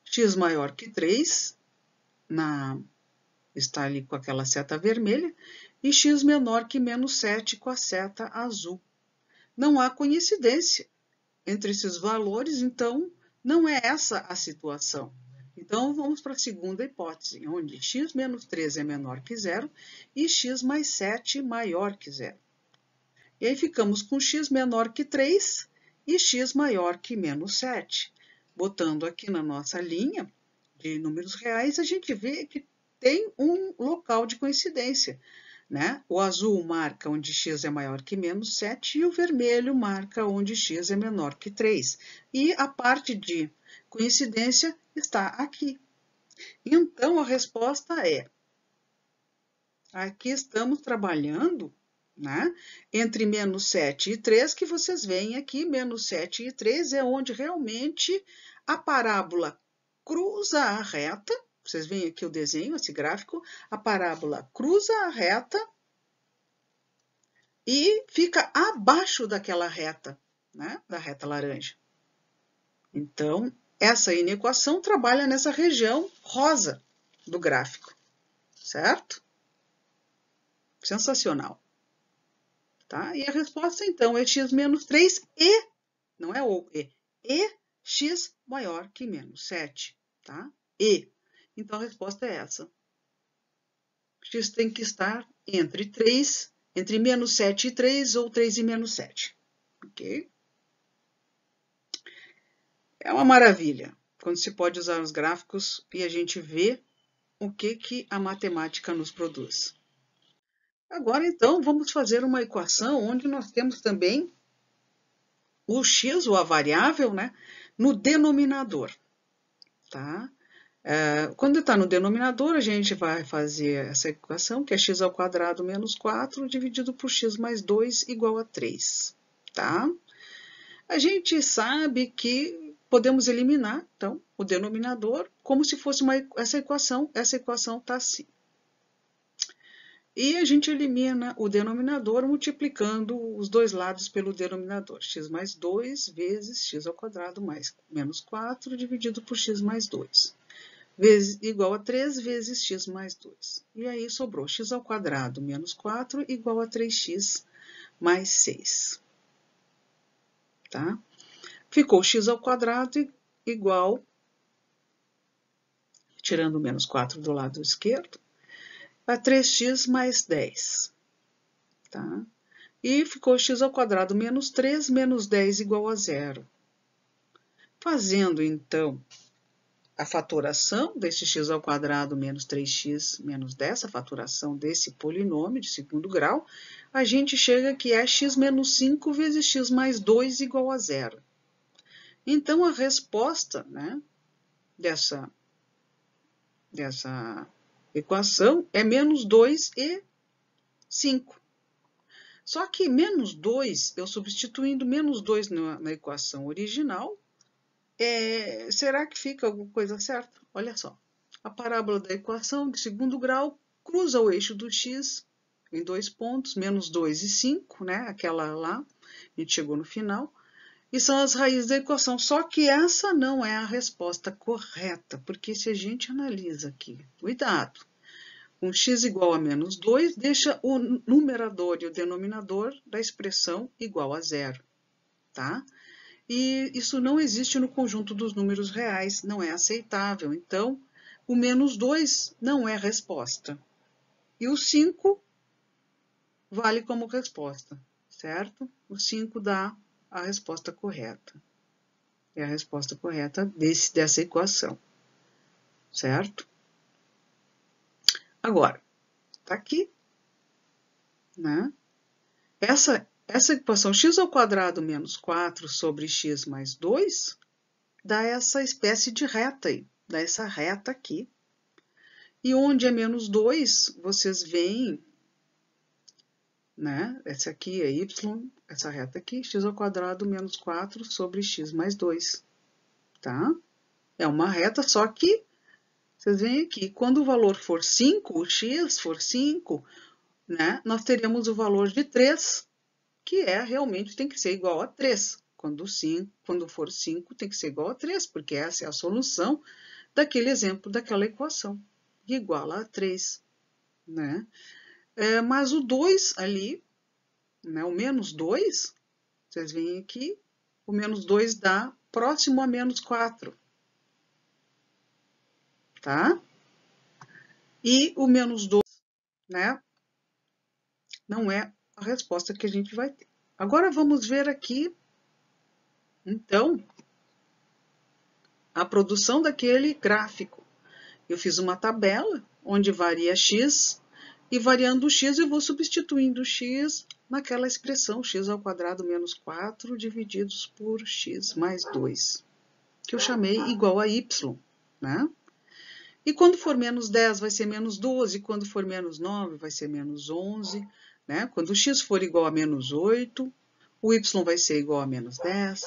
X maior que 3, está ali com aquela seta vermelha, e x menor que menos 7 com a seta azul. Não há coincidência entre esses valores, então não é essa a situação. Então, vamos para a segunda hipótese, onde x menos 3 é menor que 0 e x mais 7 maior que 0. E aí ficamos com x menor que 3 e x maior que menos 7. Botando aqui na nossa linha de números reais, a gente vê que tem um local de coincidência, né? O azul marca onde x é maior que menos 7 e o vermelho marca onde x é menor que 3. E a parte de coincidência está aqui. Então, a resposta é, aqui estamos trabalhando, né, entre menos 7 e 3, que vocês veem aqui, menos 7 e 3 é onde realmente a parábola cruza a reta. Vocês veem aqui o desenho, esse gráfico, a parábola cruza a reta e fica abaixo daquela reta, né, da reta laranja. Então, essa inequação trabalha nessa região rosa do gráfico, certo? Sensacional. Tá? E a resposta, então, é x menos 3 e, não é ou e x maior que menos 7, tá? E. Então, a resposta é essa. X tem que estar entre 3, entre menos 7 e 3 ou 3 e menos 7. Ok? É uma maravilha quando se pode usar os gráficos e a gente vê o que a matemática nos produz. Agora, então, vamos fazer uma equação onde nós temos também o x, ou a variável, né, no denominador. Tá? Quando está no denominador, a gente vai fazer essa equação, que é x ao quadrado menos 4 dividido por x mais 2 igual a 3. Tá? A gente sabe que podemos eliminar, então, o denominador como se fosse essa equação. Essa equação está assim. E a gente elimina o denominador multiplicando os dois lados pelo denominador. X mais 2 vezes x ao quadrado mais menos 4 dividido por x mais 2. Igual a 3 vezes x mais 2. E aí sobrou x ao quadrado menos 4 igual a 3x mais 6. Tá? Ficou x ao quadrado igual, tirando o menos 4 do lado esquerdo, a 3x mais 10. Tá? E ficou x ao quadrado menos 3 menos 10 igual a 0. Fazendo, então, a fatoração desse x ao quadrado menos 3x menos 10, a fatoração desse polinômio de segundo grau, a gente chega que é x menos 5 vezes x mais 2 igual a 0. Então, a resposta, né, dessa equação é menos 2 e 5. Só que menos 2, eu substituindo menos 2 na equação original, será que fica alguma coisa certa? Olha só, a parábola da equação de segundo grau cruza o eixo do x em dois pontos, menos 2 e 5, né? Aquela lá, a gente chegou no final, e são as raízes da equação. Só que essa não é a resposta correta, porque se a gente analisa aqui, cuidado, com x igual a menos 2, deixa o numerador e o denominador da expressão igual a 0, tá? E isso não existe no conjunto dos números reais, não é aceitável. Então, o menos 2 não é resposta. E o 5 vale como resposta, certo? O 5 dá a resposta correta. É a resposta correta dessa equação, certo? Agora, Está aqui, né? Essa equação x² menos 4 sobre x mais 2 dá essa espécie de reta aí, dá essa reta aqui. E onde é menos 2, vocês veem, né? Essa aqui é y, essa reta aqui, x² menos 4 sobre x mais 2, tá? É uma reta, só que, vocês veem aqui, quando o valor for 5, o x for 5, né? Nós teremos o valor de 3, que realmente tem que ser igual a 3. Quando for 5, tem que ser igual a 3, porque essa é a solução daquele exemplo, daquela equação, igual a 3, né? Mas o 2 ali, né, o menos 2, vocês veem aqui, o menos 2 dá próximo a menos 4, tá? E o menos 2, né, não é a resposta que a gente vai ter. Agora vamos ver aqui, então, a produção daquele gráfico. Eu fiz uma tabela onde varia x, e variando o x eu vou substituindo o x naquela expressão x² menos 4 divididos por x mais 2, que eu chamei igual a y, né? E quando for menos 10 vai ser menos 12, quando for menos 9 vai ser menos 11, né? Quando o x for igual a menos 8, o y vai ser igual a menos 10.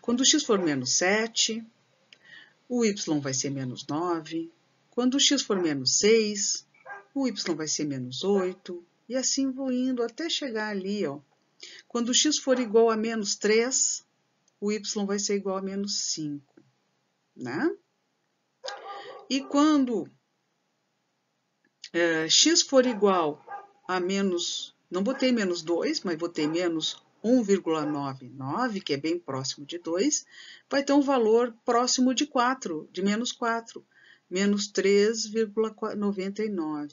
Quando o x for menos 7, o y vai ser menos 9. Quando o x for menos 6, o y vai ser menos 8. E assim vou indo até chegar ali, ó. Quando o x for igual a menos 3, o y vai ser igual a menos 5, né? E quando x for igual a menos, não botei menos 2, mas botei menos 1,99, que é bem próximo de 2, vai ter um valor próximo de 4, de menos 4, menos 3,99,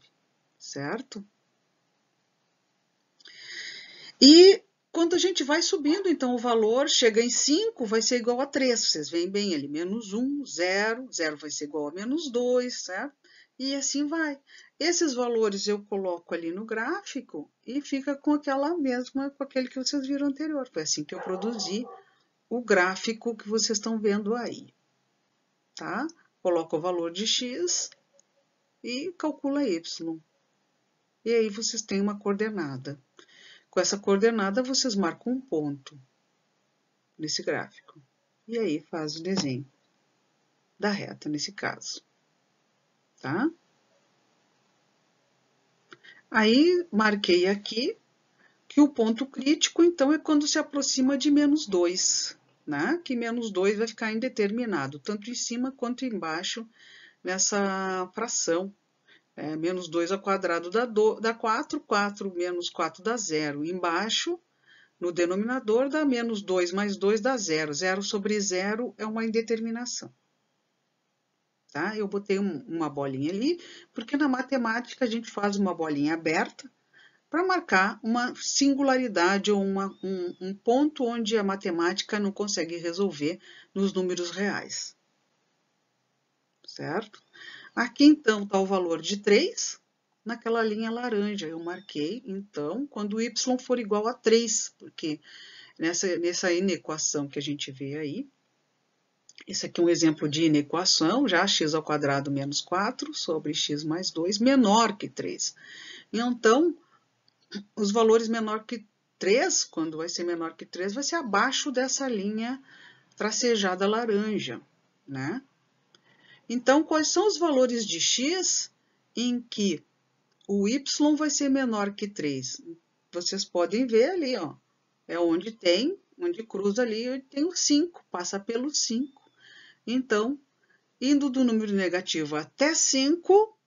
certo? E quando a gente vai subindo, então o valor chega em 5, vai ser igual a 3, vocês veem bem ali, menos 1, 0, 0 vai ser igual a menos 2, certo? E assim vai. Esses valores eu coloco ali no gráfico e fica com com aquele que vocês viram anterior. Foi assim que eu produzi o gráfico que vocês estão vendo aí, tá? Coloca o valor de x e calcula y. E aí vocês têm uma coordenada. Com essa coordenada, vocês marcam um ponto nesse gráfico. E aí faz o desenho da reta nesse caso, tá? Aí, marquei aqui que o ponto crítico, então, é quando se aproxima de menos 2, né? Que menos 2 vai ficar indeterminado, tanto em cima quanto embaixo nessa fração. Menos 2² dá 4, 4 menos 4 dá 0. Embaixo, no denominador, dá menos 2 mais 2 dá 0. 0 sobre 0 é uma indeterminação. Tá? Eu botei uma bolinha ali, porque na matemática a gente faz uma bolinha aberta para marcar uma singularidade ou um ponto onde a matemática não consegue resolver nos números reais. Certo? Aqui, então, está o valor de 3, naquela linha laranja. Eu marquei, então, quando y for igual a 3, porque nessa inequação que a gente vê aí, esse aqui é um exemplo de inequação, já x² menos 4 sobre x mais 2 menor que 3. Então, os valores menor que 3, quando vai ser menor que 3, vai ser abaixo dessa linha tracejada laranja, né? Então, quais são os valores de x em que o y vai ser menor que 3? Vocês podem ver ali, ó. É onde cruza ali, tem o 5, passa pelo 5. Então, indo do número negativo até 5,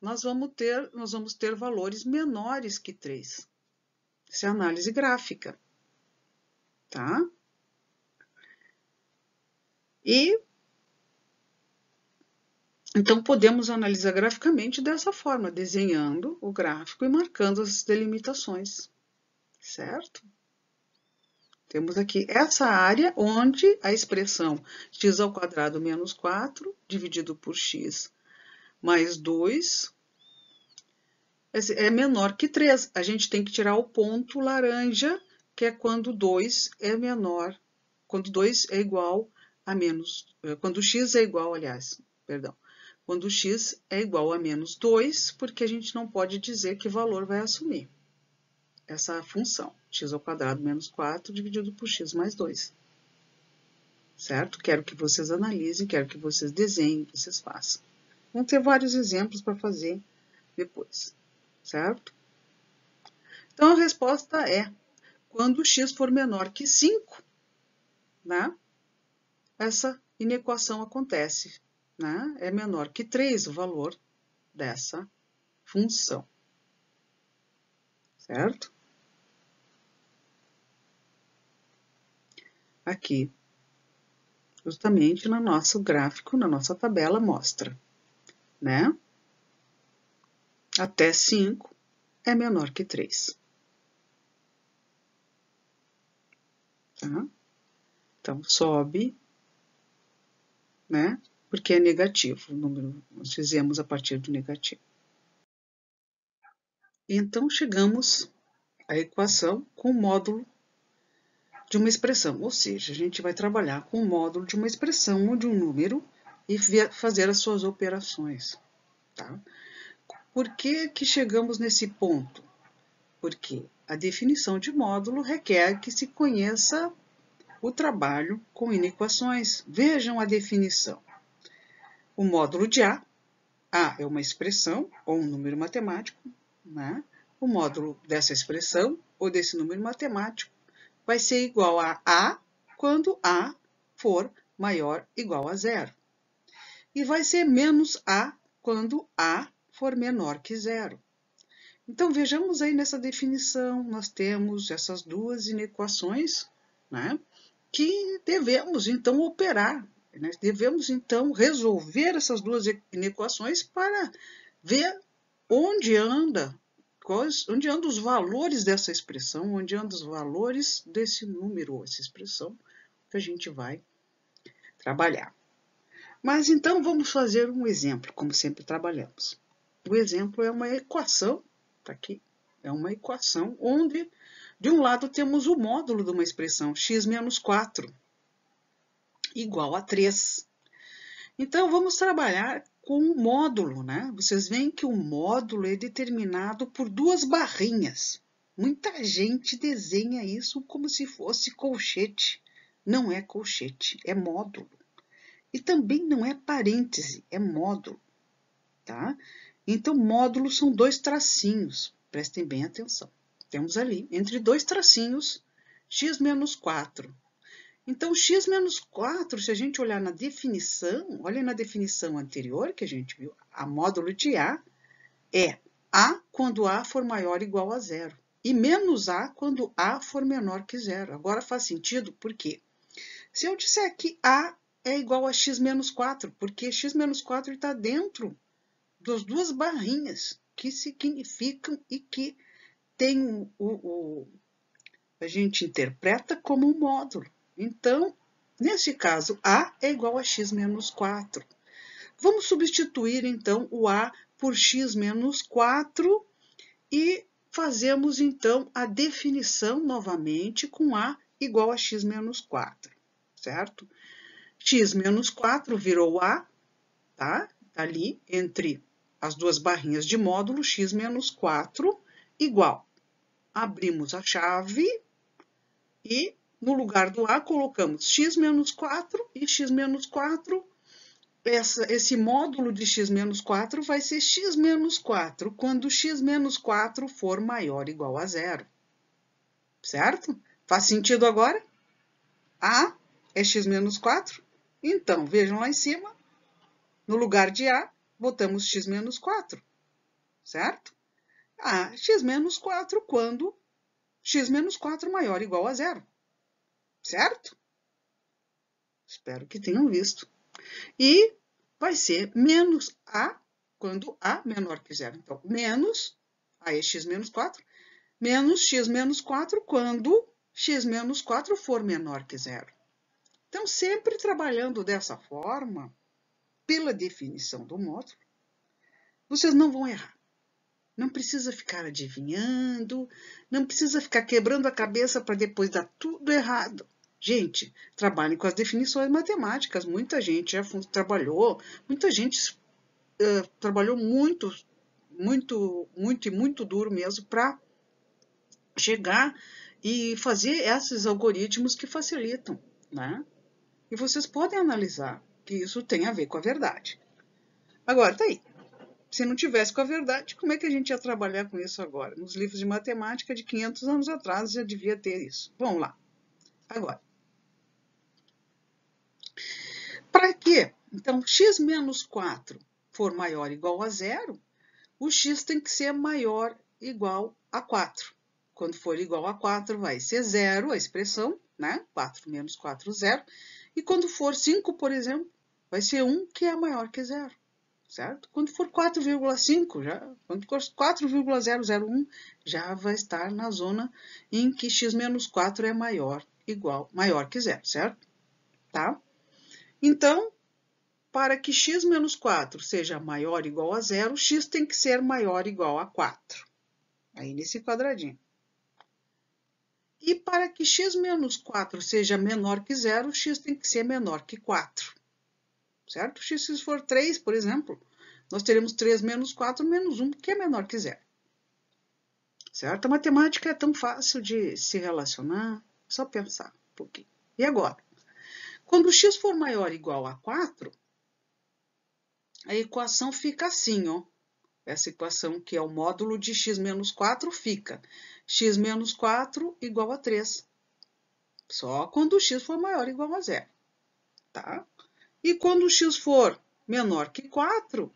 nós vamos ter valores menores que 3. Essa é a análise gráfica, tá? E, então, podemos analisar graficamente dessa forma, desenhando o gráfico e marcando as delimitações, certo? Temos aqui essa área onde a expressão x² menos 4 dividido por x mais 2 é menor que 3. A gente tem que tirar o ponto laranja, que é quando 2 é menor, quando 2 é igual a menos, quando x é igual, aliás, perdão, quando x é igual a menos 2, porque a gente não pode dizer que valor vai assumir essa função, x ao quadrado menos 4 dividido por x mais 2. Certo? Quero que vocês analisem, quero que vocês desenhem, que vocês façam. Vão ter vários exemplos para fazer depois, certo? Então, a resposta é, quando x for menor que 5, né, essa inequação acontece, né? É menor que 3 o valor dessa função, certo? Aqui, justamente no nosso gráfico, na nossa tabela, mostra, né? Até 5 é menor que 3. Tá? Então, sobe, né? Porque é negativo, o número nós fizemos a partir do negativo. Então, chegamos à equação com o módulo de uma expressão, ou seja, a gente vai trabalhar com o módulo de uma expressão ou de um número e fazer as suas operações. Tá? Por que que chegamos nesse ponto? Porque a definição de módulo requer que se conheça o trabalho com inequações. Vejam a definição. O módulo de A é uma expressão ou um número matemático, né? O módulo dessa expressão ou desse número matemático vai ser igual a A quando A for maior ou igual a 0. E vai ser menos A quando A for menor que 0. Então, vejamos aí nessa definição, nós temos essas duas inequações, né, que devemos, então, operar. Né? Devemos, então, resolver essas duas inequações para ver onde andam os valores dessa expressão, onde andam os valores desse número, essa expressão que a gente vai trabalhar. Mas, então, vamos fazer um exemplo, como sempre trabalhamos. O exemplo é uma equação, está aqui, é uma equação onde, de um lado, temos o módulo de uma expressão x menos 4 igual a 3. Então, vamos trabalhar com o módulo, né? Vocês veem que o módulo é determinado por duas barrinhas. Muita gente desenha isso como se fosse colchete. Não é colchete, é módulo. E também não é parêntese, é módulo, tá? Então, módulo são dois tracinhos, prestem bem atenção. Temos ali, entre dois tracinhos, x menos 4. Então, x menos 4, se a gente olhar na definição, olha na definição anterior que a gente viu, a módulo de A é A quando A for maior ou igual a 0. E menos A quando A for menor que 0. Agora faz sentido, por quê? Se eu disser que A é igual a x menos 4, porque x menos 4 está dentro das duas barrinhas que significam e que tem a gente interpreta como um módulo. Então, nesse caso, A é igual a x menos 4. Vamos substituir, então, o A por x menos 4 e fazemos, então, a definição novamente com A igual a x menos 4, certo? X menos 4 virou A, tá? Ali entre as duas barrinhas de módulo, x menos 4 igual. Abrimos a chave e no lugar do A colocamos x menos 4 e x menos 4. Esse módulo de x menos 4 vai ser x menos 4 quando x menos 4 for maior ou igual a 0. Certo? Faz sentido agora? A é x menos 4. Então, vejam lá em cima, no lugar de A, botamos x menos 4. Certo? X menos 4 quando x menos 4 maior ou igual a 0. Certo? Espero que tenham visto. E vai ser menos A quando A menor que 0. Então, menos, aí é x menos 4, menos x menos 4 quando x menos 4 for menor que 0. Então, sempre trabalhando dessa forma, pela definição do módulo, vocês não vão errar. Não precisa ficar adivinhando, não precisa ficar quebrando a cabeça para depois dar tudo errado. Gente, trabalhem com as definições matemáticas. Muita gente já trabalhou, muita gente trabalhou muito e muito duro mesmo para chegar e fazer esses algoritmos que facilitam, né? E vocês podem analisar que isso tem a ver com a verdade. Agora, tá aí. Se não tivesse com a verdade, como é que a gente ia trabalhar com isso agora? Nos livros de matemática de 500 anos atrás já devia ter isso. Vamos lá. Agora, para que, então, x menos 4 for maior ou igual a zero, o x tem que ser maior ou igual a 4. Quando for igual a 4, vai ser zero a expressão, né? 4 menos 4, zero. E quando for 5, por exemplo, vai ser 1, que é maior que zero. Certo? Quando for 4,5, quando for 4,001, já vai estar na zona em que x menos 4 é maior que zero, certo? Tá? Então, para que x menos 4 seja maior ou igual a zero, x tem que ser maior ou igual a 4. Aí nesse quadradinho. E para que x menos 4 seja menor que zero, x tem que ser menor que 4. Certo? X se for 3, por exemplo, nós teremos 3 menos 4 menos 1, que é menor que zero. Certo? A matemática é tão fácil de se relacionar, só pensar um pouquinho. E agora? Quando x for maior ou igual a 4, a equação fica assim, ó. Essa equação que é o módulo de x menos 4 fica x menos 4 igual a 3. Só quando o x for maior ou igual a zero. Tá? E quando o x for menor que 4,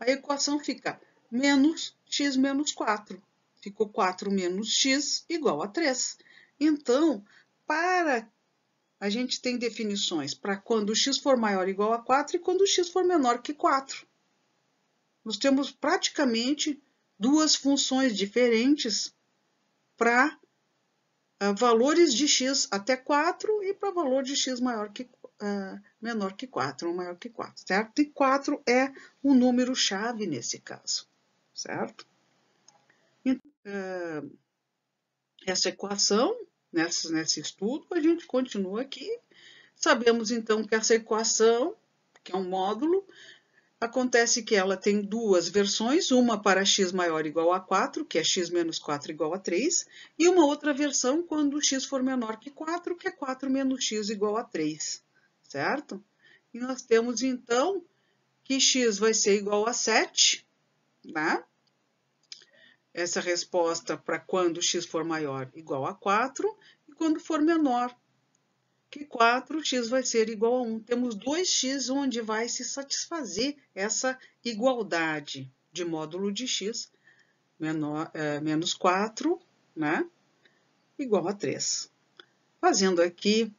a equação fica menos x menos 4. Ficou 4 menos x igual a 3. Então, a gente tem definições para quando o x for maior ou igual a 4 e quando o x for menor que 4. Nós temos praticamente duas funções diferentes para valores de x até 4 e para valor de x menor que 4 ou maior que 4, certo? E 4 é um número-chave nesse caso, certo? Então, essa equação, nesse estudo, a gente continua aqui. Sabemos, então, que essa equação, que é um módulo, acontece que ela tem duas versões, uma para x maior ou igual a 4, que é x menos 4 igual a 3, e uma outra versão quando x for menor que 4, que é 4 menos x igual a 3, certo? E nós temos, então, que x vai ser igual a 7, né? Essa resposta para quando x for maior igual a 4, e quando for menor que 4, x vai ser igual a 1. Temos 2x onde vai se satisfazer essa igualdade de módulo de x menos 4, né, igual a 3. Fazendo aqui,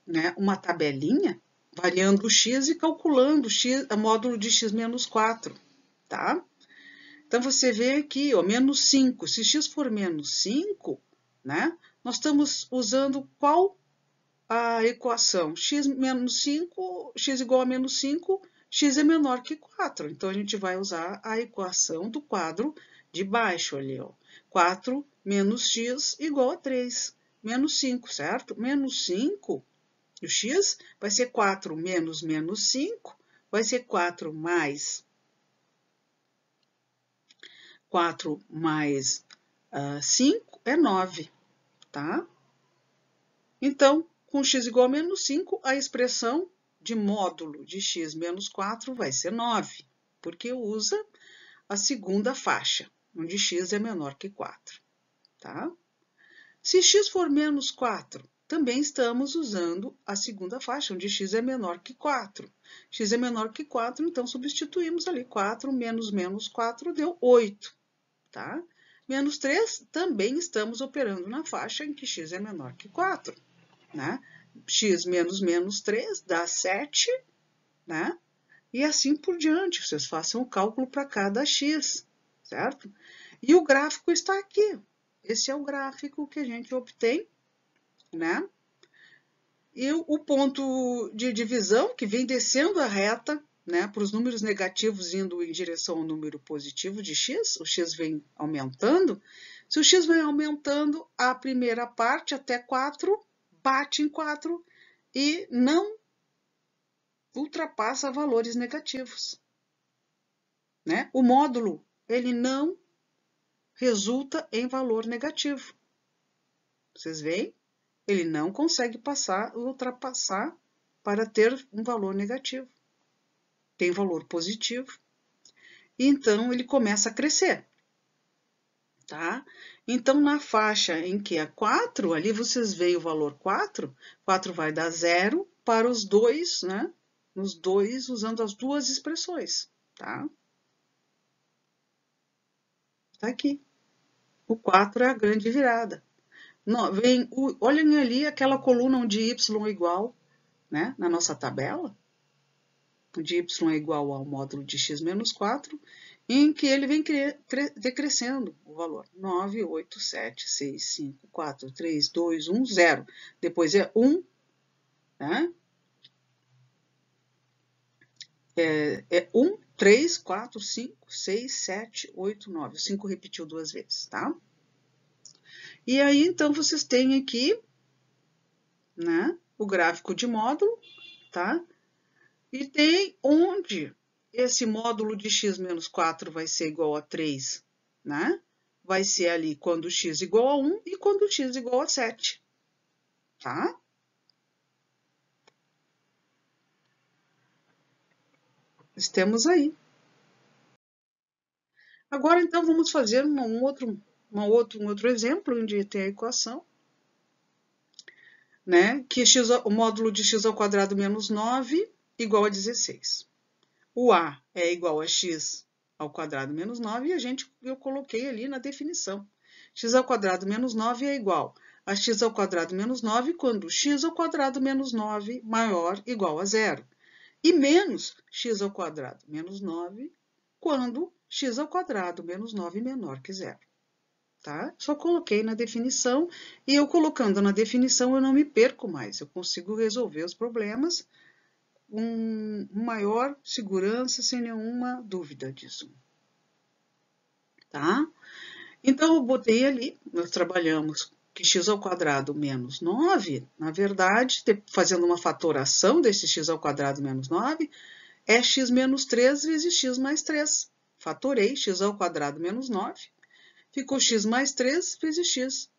né, uma tabelinha, variando o x e calculando o módulo de x menos 4, tá? Então, você vê aqui, ó, menos 5. Se x for menos 5, né, nós estamos usando qual a equação? X menos 5, x igual a menos 5, x é menor que 4. Então, a gente vai usar a equação do quadro de baixo ali, ó. 4 menos x igual a 3. Menos 5, certo? Menos 5, o x vai ser 4 menos menos 5, vai ser 4 mais 5 é 9, tá? Então, com x igual a menos 5, a expressão de módulo de x menos 4 vai ser 9, porque usa a segunda faixa, onde x é menor que 4. Tá? Se x for menos 4, também estamos usando a segunda faixa, onde x é menor que 4. X é menor que 4, então substituímos ali 4 menos menos 4 deu 8. Tá? Menos 3, também estamos operando na faixa em que x é menor que 4. Né? X menos menos 3 dá 7, né? E assim por diante. Vocês façam o cálculo para cada x, certo? E o gráfico está aqui. Esse é o gráfico que a gente obtém, né? E o ponto de divisão, que vem descendo a reta, né, para os números negativos indo em direção ao número positivo de x, o x vem aumentando. Se o x vem aumentando, a primeira parte até 4 bate em 4 e não ultrapassa valores negativos, né? O módulo, ele não resulta em valor negativo. Vocês veem? Ele não consegue ultrapassar para ter um valor negativo. Tem valor positivo. Então, ele começa a crescer. Tá? Então, na faixa em que é 4, ali vocês veem o valor 4, 4 vai dar 0 para os dois, né? Nos dois, usando as duas expressões, tá? Tá aqui. O 4 é a grande virada. Não, olhem ali aquela coluna onde y é igual, né? Na nossa tabela, onde y é igual ao módulo de x menos 4, em que ele vem decrescendo o valor. 9, 8, 7, 6, 5, 4, 3, 2, 1, 0. Depois é 1, né? É 1, 3, 4, 5, 6, 7, 8, 9. O 5 repetiu duas vezes, tá? E aí, então, vocês têm aqui, né, o gráfico de módulo, tá? E tem onde esse módulo de x menos 4 vai ser igual a 3, né? Vai ser ali quando x igual a 1 e quando x igual a 7, tá? Estamos aí. Agora, então, vamos fazer um outro exemplo onde tem a equação, né? Que o módulo de x ao quadrado menos 9 igual a 16. O a é igual a x ao quadrado menos 9 e eu coloquei ali na definição. X ao quadrado menos 9 é igual a x ao quadrado menos 9 quando x ao quadrado menos 9 maior ou igual a 0. E menos x ao quadrado menos 9 quando x ao quadrado menos 9 menor que 0. Tá? Só coloquei na definição e eu colocando na definição eu não me perco mais. Eu consigo resolver os problemas com maior segurança, sem nenhuma dúvida disso. Tá? Então, eu botei ali, nós trabalhamos que x ao quadrado menos 9, na verdade, fazendo uma fatoração desse x ao quadrado menos 9, é x menos 3 vezes x mais 3. Fatorei x ao quadrado menos 9, ficou x mais 3 vezes x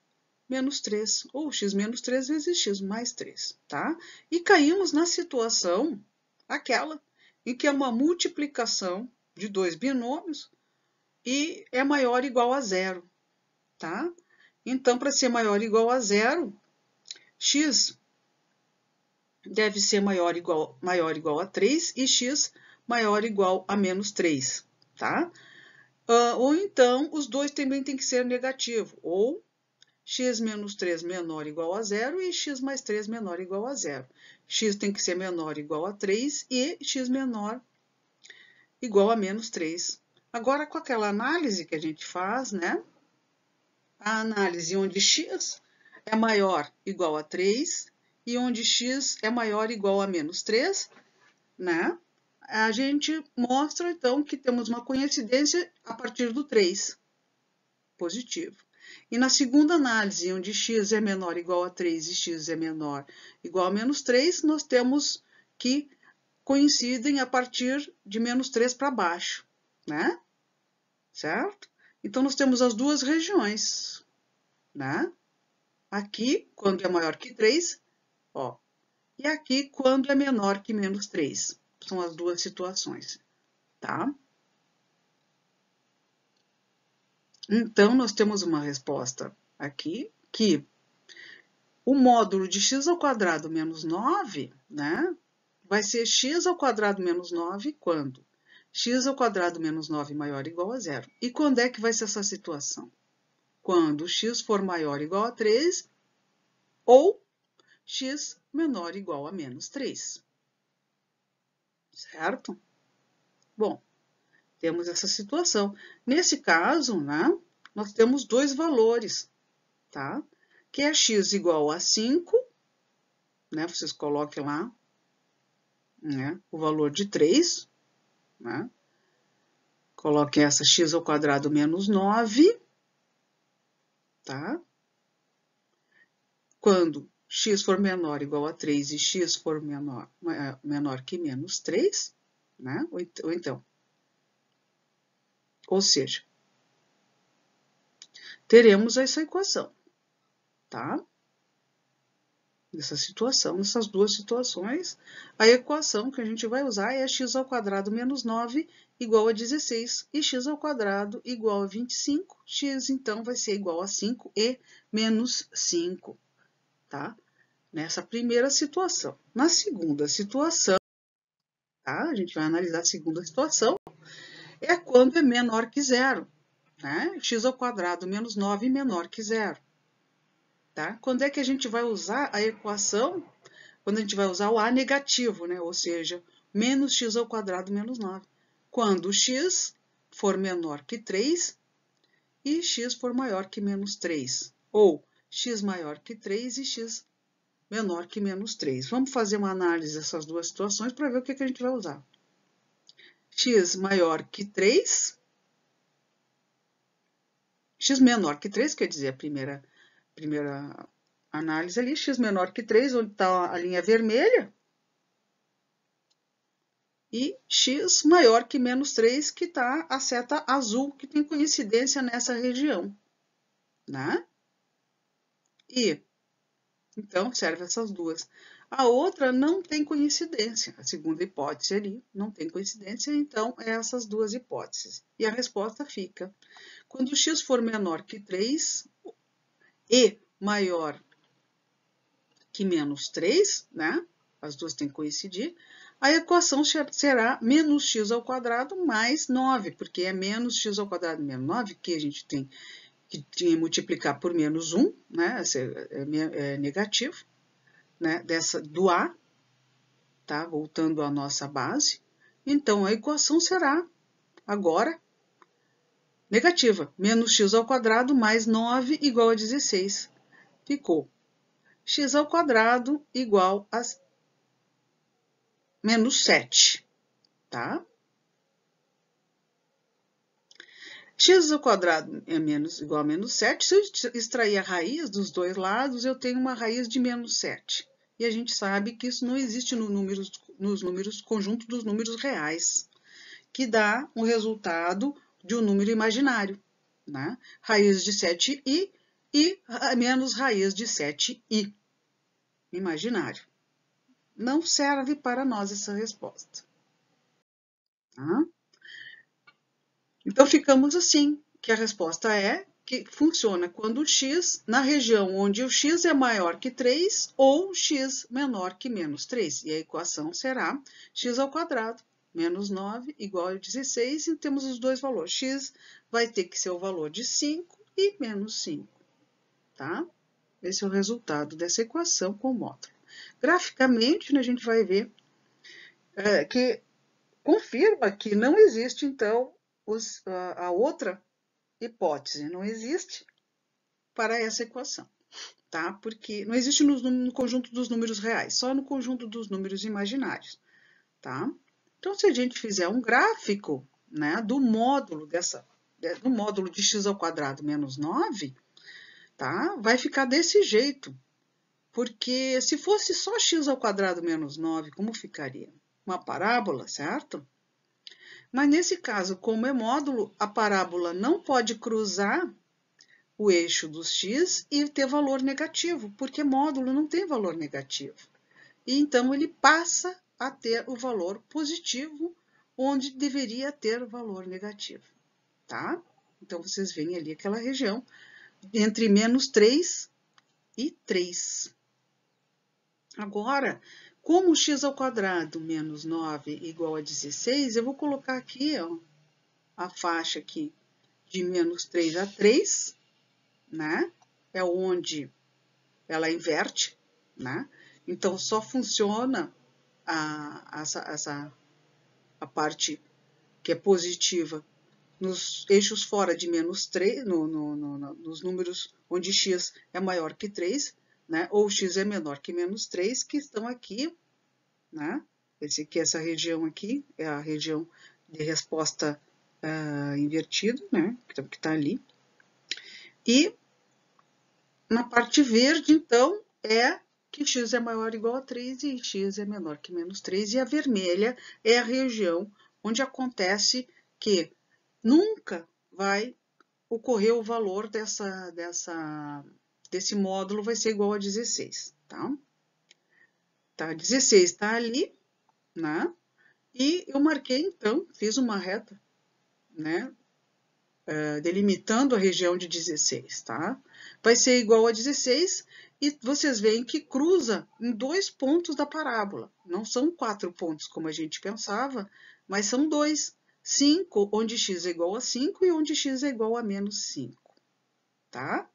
menos 3, ou x menos 3 vezes x mais 3, tá? E caímos na situação, aquela, em que é uma multiplicação de dois binômios e é maior ou igual a 0, tá? Então, para ser maior ou igual a 0, x deve ser maior ou igual a 3 e x maior ou igual a menos 3, tá? Ou então, os dois também tem que ser negativo, ou x menos 3 menor ou igual a 0 e x mais 3 menor ou igual a 0. X tem que ser menor ou igual a 3 e x menor igual a menos 3. Agora, com aquela análise que a gente faz, né? A análise onde x é maior ou igual a 3 e onde x é maior ou igual a menos 3, né? A gente mostra, então, que temos uma coincidência a partir do 3, positivo. E na segunda análise, onde x é menor ou igual a 3 e x é menor ou igual a menos 3, nós temos que coincidem a partir de menos 3 para baixo, né? Certo? Então, nós temos as duas regiões, né? Aqui, quando é maior que 3, ó. E aqui, quando é menor que menos 3. São as duas situações, tá? Então, nós temos uma resposta aqui, que o módulo de x ao quadrado menos 9, né? Vai ser x ao quadrado menos 9 quando x ao quadrado menos 9 maior ou igual a 0. E quando é que vai ser essa situação? Quando x for maior ou igual a 3 ou x menor ou igual a menos 3. Certo? Bom, temos essa situação. Nesse caso, né, nós temos dois valores, tá? Que é x igual a 5, né? Vocês coloquem lá, né, o valor de 3, né? Coloque essa x ao quadrado menos 9, tá? Quando x for menor ou igual a 3 e x for menor que menos 3, né? Ou seja, teremos essa equação, tá? Nessa situação, nessas duas situações, a equação que a gente vai usar é x ao quadrado menos 9 igual a 16 e x ao quadrado igual a 25. X, então, vai ser igual a 5 e menos 5, tá? Nessa primeira situação. Na segunda situação, tá? A gente vai analisar a segunda situação, é quando é menor que zero, né? X ao quadrado menos 9 menor que zero, tá? Quando é que a gente vai usar a equação? Quando a gente vai usar o a negativo, né? Ou seja, menos x ao quadrado menos 9. Quando x for menor que 3 e x for maior que menos 3. Ou x maior que 3 e x menor que menos 3. Vamos fazer uma análise dessas duas situações para ver o que a gente vai usar. X maior que 3, x menor que 3, quer dizer, a primeira análise ali, x menor que 3, onde está a linha vermelha, e x maior que menos 3, que está a seta azul, que tem coincidência nessa região, né? E, então, serve essas duas. A outra não tem coincidência, a segunda hipótese ali não tem coincidência, então, é essas duas hipóteses. E a resposta fica, quando x for menor que 3 e maior que menos 3, né? As duas têm que coincidir, a equação será menos x ao quadrado mais 9, porque é menos x ao quadrado menos 9 que a gente tem que multiplicar por menos 1, né? É negativo, né? Do A, tá? Voltando à nossa base. Então, a equação será, agora, negativa. Menos x ao quadrado mais 9 igual a 16. Ficou x ao quadrado igual a menos 7, tá? X ao quadrado é igual a menos 7. Se eu extrair a raiz dos dois lados, eu tenho uma raiz de menos 7. E a gente sabe que isso não existe nos conjunto dos números reais, que dá um resultado de um número imaginário, né? Raiz de 7i e menos raiz de 7i. Imaginário. Não serve para nós essa resposta. Tá? Então, ficamos assim, que a resposta é que funciona quando o x, na região onde o x é maior que 3 ou x menor que menos 3. E a equação será x ao quadrado menos 9 igual a 16, e temos os dois valores. X vai ter que ser o valor de 5 e menos 5, tá? Esse é o resultado dessa equação com o módulo. Graficamente, né, a gente vai ver que confirma que não existe, então, a outra hipótese não existe para essa equação, tá? Porque não existe no conjunto dos números reais, só no conjunto dos números imaginários, tá? Então, se a gente fizer um gráfico, né, do módulo de x ao quadrado menos 9, tá? Vai ficar desse jeito, porque se fosse só x ao quadrado menos 9, como ficaria? Uma parábola, certo? Mas nesse caso, como é módulo, a parábola não pode cruzar o eixo dos x e ter valor negativo, porque módulo não tem valor negativo. E então ele passa a ter o valor positivo, onde deveria ter valor negativo, tá? Então, vocês veem ali aquela região entre menos 3 e 3. Agora, como x ao quadrado menos 9 igual a 16, eu vou colocar aqui, ó, a faixa aqui de menos 3 a 3, né? É onde ela inverte, né? Então, só funciona a parte que é positiva nos eixos fora de menos 3, nos números onde x é maior que 3, né? Ou x é menor que menos 3, que estão aqui, né? Essa região aqui é a região de resposta invertida, né, que está ali. E na parte verde, então, é que x é maior ou igual a 3 e x é menor que menos 3. E a vermelha é a região onde acontece que nunca vai ocorrer o valor desse módulo vai ser igual a 16, tá? Tá, 16 está ali, né? E eu marquei, então, fiz uma reta, né? Delimitando a região de 16, tá? Vai ser igual a 16 e vocês veem que cruza em 2 pontos da parábola. Não são 4 pontos como a gente pensava, mas são 2. 5, onde x é igual a 5 e onde x é igual a menos 5, tá?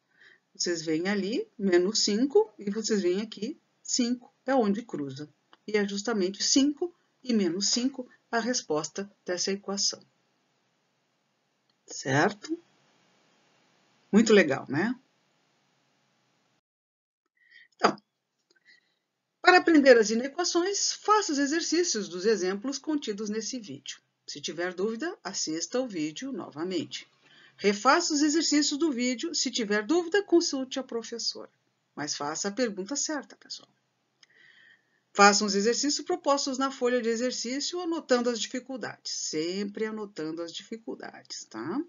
Vocês veem ali menos 5 e vocês veem aqui 5, é onde cruza. E é justamente 5 e menos 5 a resposta dessa equação. Certo? Muito legal, né? Então, para aprender as inequações, faça os exercícios dos exemplos contidos nesse vídeo. Se tiver dúvida, assista o vídeo novamente. Refaça os exercícios do vídeo. Se tiver dúvida, consulte a professora. Mas faça a pergunta certa, pessoal. Façam os exercícios propostos na folha de exercício, anotando as dificuldades. Sempre anotando as dificuldades, tá?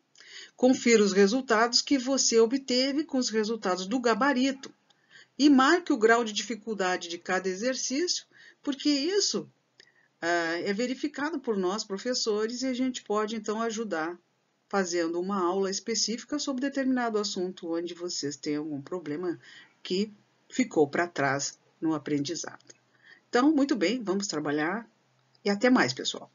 Confira os resultados que você obteve com os resultados do gabarito. E marque o grau de dificuldade de cada exercício, porque isso é verificado por nós, professores, e a gente pode, então, ajudar fazendo uma aula específica sobre determinado assunto onde vocês têm algum problema que ficou para trás no aprendizado. Então, muito bem, vamos trabalhar e até mais, pessoal.